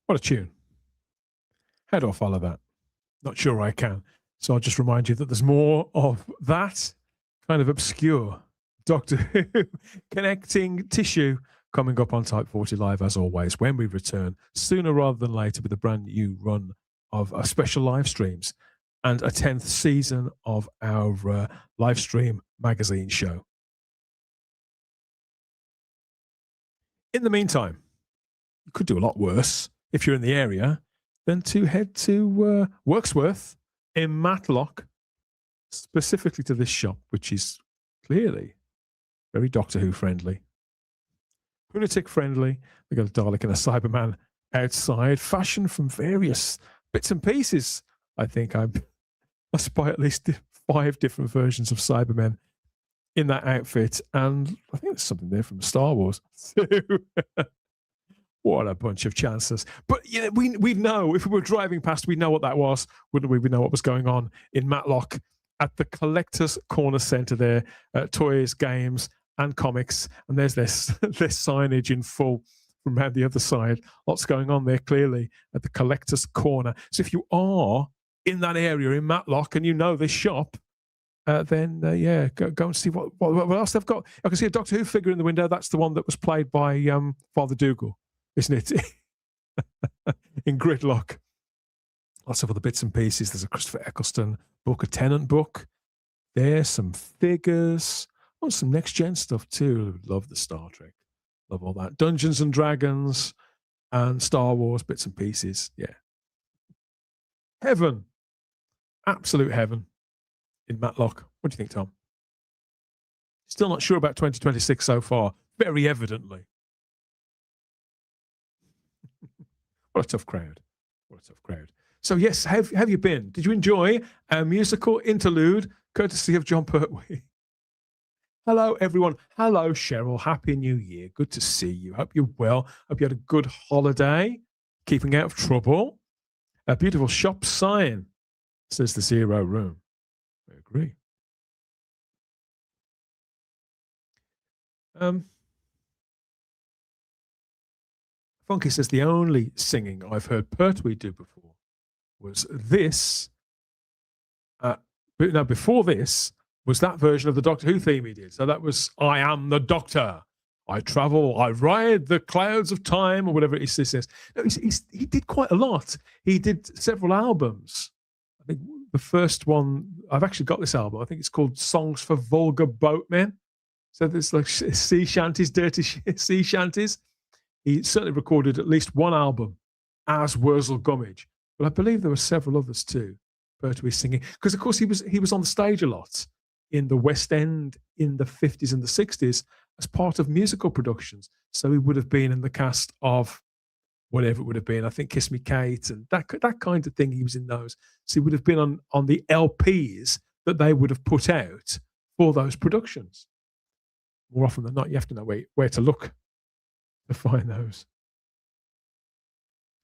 What a tune. How do I follow that? Not sure I can. So I'll just remind you that there's more of that kind of obscure Doctor Who connecting tissue coming up on Type 40 Live, as always, when we return sooner rather than later with a brand new run of special live streams and a 10th season of our live stream magazine show. In the meantime, you could do a lot worse. if you're in the area, then to head to Worksworth in Matlock, specifically to this shop, which is clearly very Doctor Who friendly, lunatic friendly. They've got a Dalek and a Cyberman outside, fashioned from various bits and pieces. I think I spy at least 5 different versions of Cybermen in that outfit, and I think there's something there from Star Wars. What a bunch of chances! But we know, if we were driving past, we know what that was, wouldn't we? We know what was going on in Matlock at the Collectors Corner Centre there. Toys, games, and comics, and there's this signage in full from around the other side. Lots going on there clearly at the Collectors Corner. So if you are in that area in Matlock and you know this shop, then go and see what else they've got. I can see a Doctor Who figure in the window. That's the one that was played by Father Dougal, isn't it? In Gridlock. Lots of other bits and pieces. There's a Christopher Eccleston book, a Tennant book. There's some figures. Oh, some next gen stuff too. Love the Star Trek. Love all that. Dungeons and Dragons and Star Wars bits and pieces. Yeah. Heaven. Absolute heaven in Matlock. What do you think, Tom? Still not sure about 2026 so far. Very evidently. What a tough crowd. What a tough crowd. So yes, have you been? Did you enjoy a musical interlude courtesy of John Pertwee? Hello, everyone. Hello, Cheryl. Happy New Year. Good to see you. Hope you're well. Hope you had a good holiday. Keeping out of trouble. A beautiful shop sign, says the Zero Room. I agree. Funky says the only singing I've heard Pertwee do before was this. No, before this was that version of the Doctor Who theme he did. So that was I Am the Doctor. I travel, I ride the clouds of time, or whatever it says. No, he did quite a lot. He did several albums. I think the first one, I've actually got this album. I think it's called Songs for Vulgar Boatmen. So there's like sea shanties, dirty sea shanties. He certainly recorded at least one album as Wurzel Gummidge. But I believe there were several others too. Pertwee singing. Because, of course, he was on the stage a lot in the West End in the 50s and the 60s as part of musical productions. So he would have been in the cast of whatever it would have been. I think Kiss Me Kate and that kind of thing. He was in those. So he would have been on the LPs that they would have put out for those productions. More often than not, you have to know where to look to find those.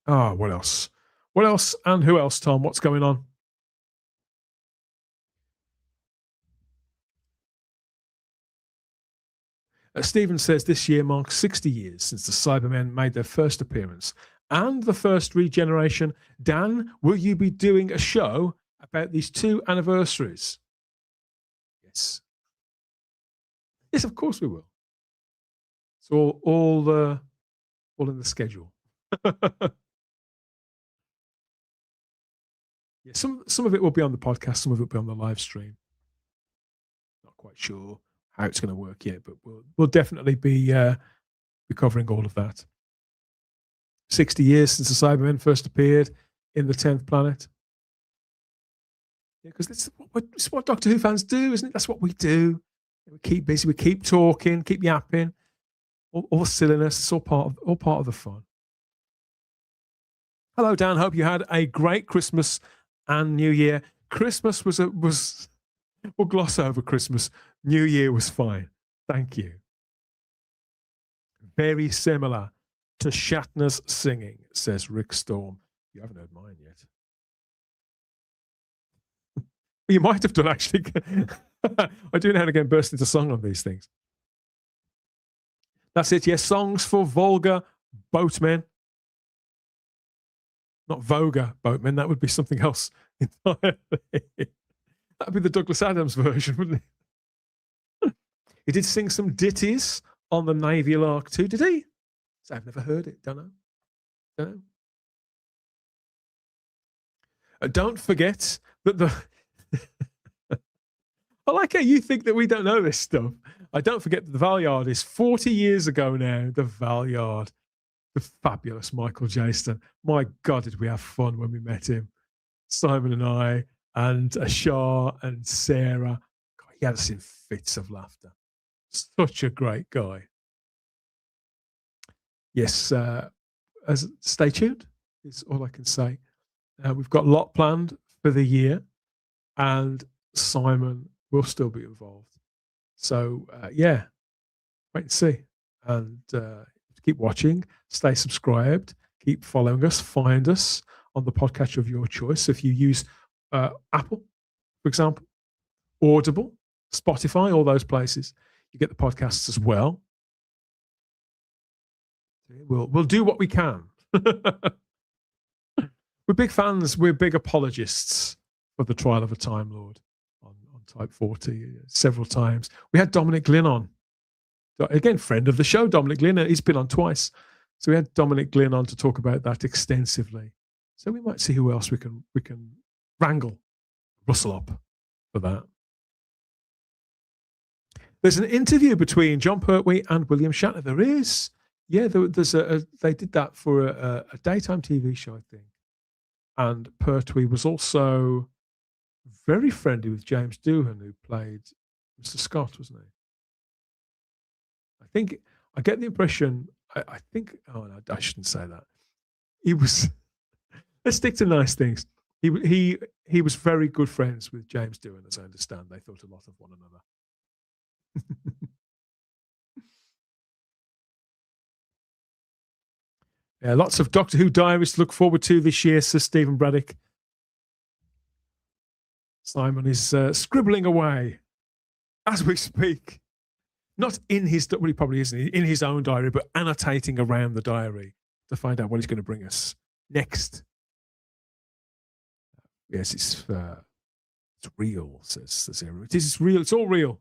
What else? What else and who else, Tom? What's going on? Stephen says this year marks 60 years since the Cybermen made their first appearance and the first regeneration. Dan, will you be doing a show about these 2 anniversaries? Yes. Yes, of course we will. It's all in the schedule. Yeah, some of it will be on the podcast, some of it will be on the live stream. Not quite sure how it's going to work yet, but we'll definitely be covering all of that. 60 years since the Cybermen first appeared in the 10th planet. Yeah, because it's what Doctor Who fans do, isn't it? That's what we do. We keep busy, we keep talking, keep yapping. All silliness, it's all part of the fun. Hello, Dan. Hope you had a great Christmas and New Year. Christmas was we'll gloss over Christmas. New Year was fine. Thank you. Very similar to Shatner's singing, says Rick Storm. You haven't heard mine yet. You might have done, actually. I do know how to get burst into song on these things. That's it, yes. Songs for Vulgar Boatmen. Not Voga Boatmen. That would be something else entirely. That would be the Douglas Adams version, wouldn't it? He did sing some ditties on the Navy Lark too, did he? I've never heard it. Don't know. Don't forget that I like how you think that we don't know this stuff. I don't forget that the Valyard is 40 years ago now. The Valyard. the fabulous Michael Jaston. My God, did we have fun when we met him? Simon and I, and Ashar and Sarah. God, he had us in fits of laughter. Such a great guy. Yes, stay tuned is all I can say. We've got a lot planned for the year, and Simon will still be involved. So, yeah, wait and see. And keep watching, stay subscribed, keep following us, find us on the podcast of your choice. If you use Apple, for example, Audible, Spotify, all those places, you get the podcasts as well. We'll do what we can. We're big fans. We're big apologists for the trial of a Time Lord on Type 40 several times. We had Dominic Glynn on. Again, friend of the show, Dominic Glynn. He's been on twice. So we had Dominic Glynn on to talk about that extensively. So we might see who else we can rustle up for that. There's an interview between John Pertwee and William Shatner. There is. Yeah, there's they did that for a daytime TV show, I think. And Pertwee was also very friendly with James Doohan, who played Mr. Scott, wasn't he? I think I get the impression. I think. Oh no, I shouldn't say that. He was. Let's stick to nice things. He was very good friends with James Doohan, as I understand. They thought a lot of one another. Yeah, lots of Doctor Who diaries to look forward to this year, says Stephen Braddock. Simon is scribbling away as we speak. Not in his, well, he probably isn't, in his own diary, but annotating around the diary to find out what he's going to bring us next. Yes, it's real, says Sarah. It is real. It's all real.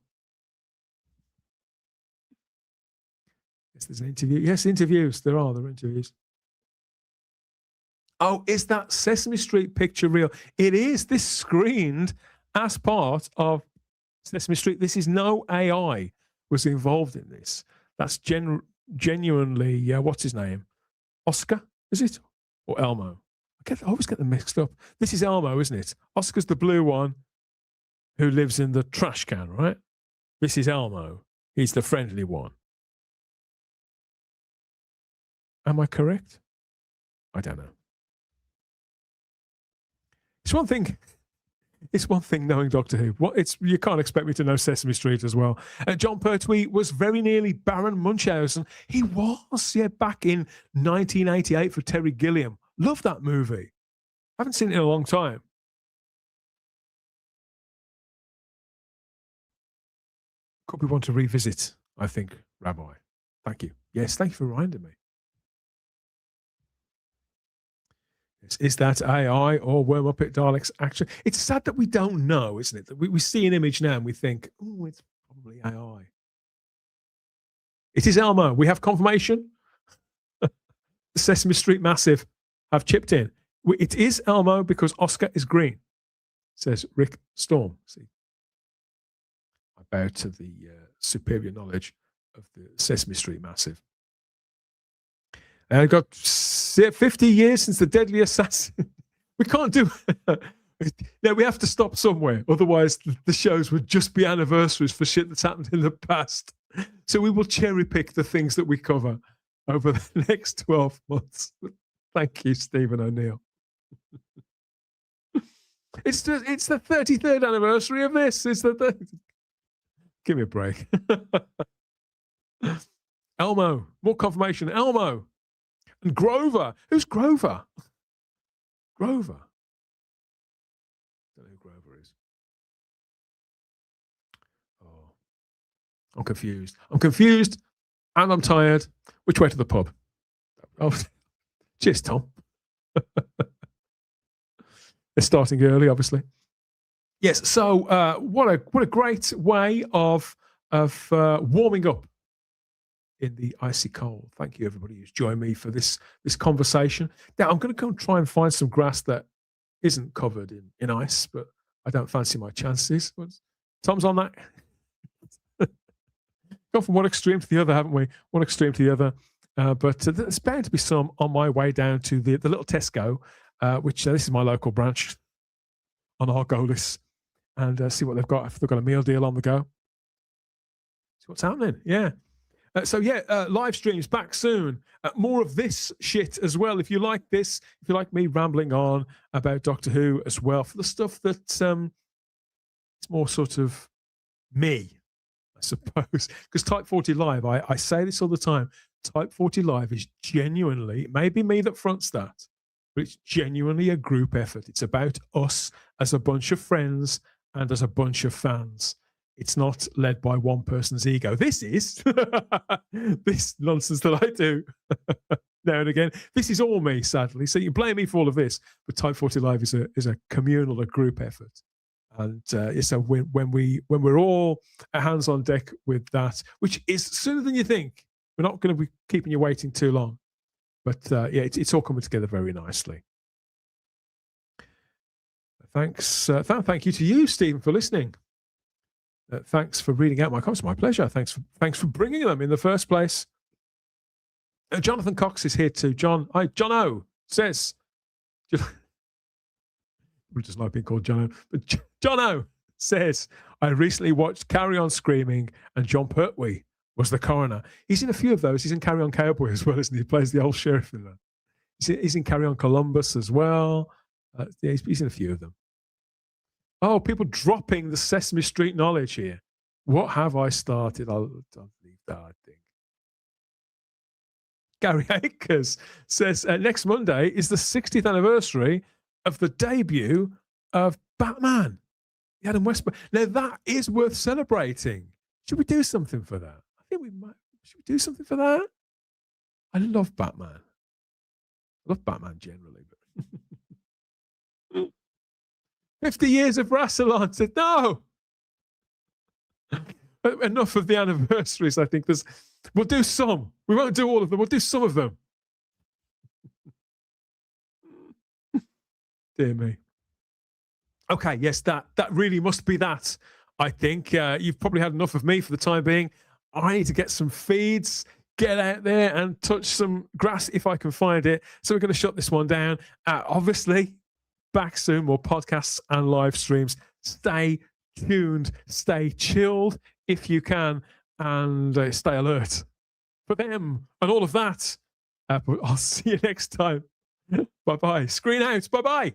Yes, there's an interview. Yes, interviews. There are interviews. Oh, is that Sesame Street picture real? It is. This screened as part of Sesame Street. This is no AI was involved in this. That's genuinely, what's his name? Oscar, is it? Or Elmo? I always get them mixed up. This is Elmo, isn't it? Oscar's the blue one who lives in the trash can, right? This is Elmo. He's the friendly one. Am I correct? I don't know. It's one thing knowing Doctor Who. You can't expect me to know Sesame Street as well. John Pertwee was very nearly Baron Munchausen. He was, back in 1988 for Terry Gilliam. Love that movie. Haven't seen it in a long time. Could we want to revisit, I think, Rabbi. Thank you. Yes, thank you for reminding me. Is that AI or were Muppet Daleks actually? It's sad that we don't know, isn't it? That we see an image now and we think, oh, it's probably AI. It is Elmo. We have confirmation. The Sesame Street Massive have chipped in. It is Elmo because Oscar is green, says Rick Storm. See, I bow to the superior knowledge of the Sesame Street Massive. And I've got 50 years since the deadly assassin. We can't do no, we have to stop somewhere. Otherwise, the shows would just be anniversaries for shit that's happened in the past. So we will cherry pick the things that we cover over the next 12 months. Thank you, Stephen O'Neill. It's the 33rd anniversary of this. Give me a break. Elmo. More confirmation. Elmo. And Grover. Who's Grover? Grover. I don't know who Grover is. Oh. I'm confused. And I'm tired. Which way to the pub? Oh, cheers, Tom. They're starting early, obviously. Yes, so what a great way of warming up in the icy cold. Thank you, everybody who's joined me for this conversation. Now, I'm going to go and try and find some grass that isn't covered in ice, but I don't fancy my chances. Tom's on that. Gone from one extreme to the other, haven't we? One extreme to the other. But there's bound to be some on my way down to the little Tesco, which this is my local branch on Argolis, and see what they've got, if they've got a meal deal on the go. See what's happening. Yeah. Live streams back soon. More of this shit as well. If you like this, if you like me rambling on about Doctor Who as well, for the stuff that it's more sort of me, I suppose. Because Type 40 Live, I say this all the time, Type 40 Live is genuinely, it may be me that fronts that, but it's genuinely a group effort. It's about us as a bunch of friends and as a bunch of fans. It's not led by one person's ego. This is this nonsense that I do now and again. This is all me, sadly. So you blame me for all of this, but Type 40 Live is a communal, a group effort. And so when we're all hands on deck with that, which is sooner than you think, we're not going to be keeping you waiting too long. But it's all coming together very nicely. Thanks. Thank you to you, Stephen, for listening. Thanks for reading out my comments. My pleasure. Thanks for bringing them in the first place. Jonathan Cox is here too. John O says, we just like being called John O. But John O says, I recently watched Carry On Screaming, and John Pertwee was the coroner. He's in a few of those. He's in Carry On Cowboy as well, isn't he? He plays the old sheriff in that. He's in Carry On Columbus as well. He's in a few of them. Oh, people dropping the Sesame Street knowledge here. What have I started? I'll leave that, I think. Gary Akers says, next Monday is the 60th anniversary of the debut of Batman. Adam Westbrook. Now, that is worth celebrating. Should we do something for that? I think we might. Should we do something for that? I love Batman. I love Batman generally. But 50 years of Rassilon said, no. Enough of the anniversaries, I think. We'll do some. We won't do all of them. We'll do some of them. Dear me. Okay, yes, that really must be that. I think you've probably had enough of me for the time being. I need to get some feeds, get out there and touch some grass if I can find it. So we're going to shut this one down. Obviously, back soon, more podcasts and live streams. Stay tuned, stay chilled if you can, and stay alert for them and all of that. I'll see you next time. Bye-bye. Screen out. Bye-bye.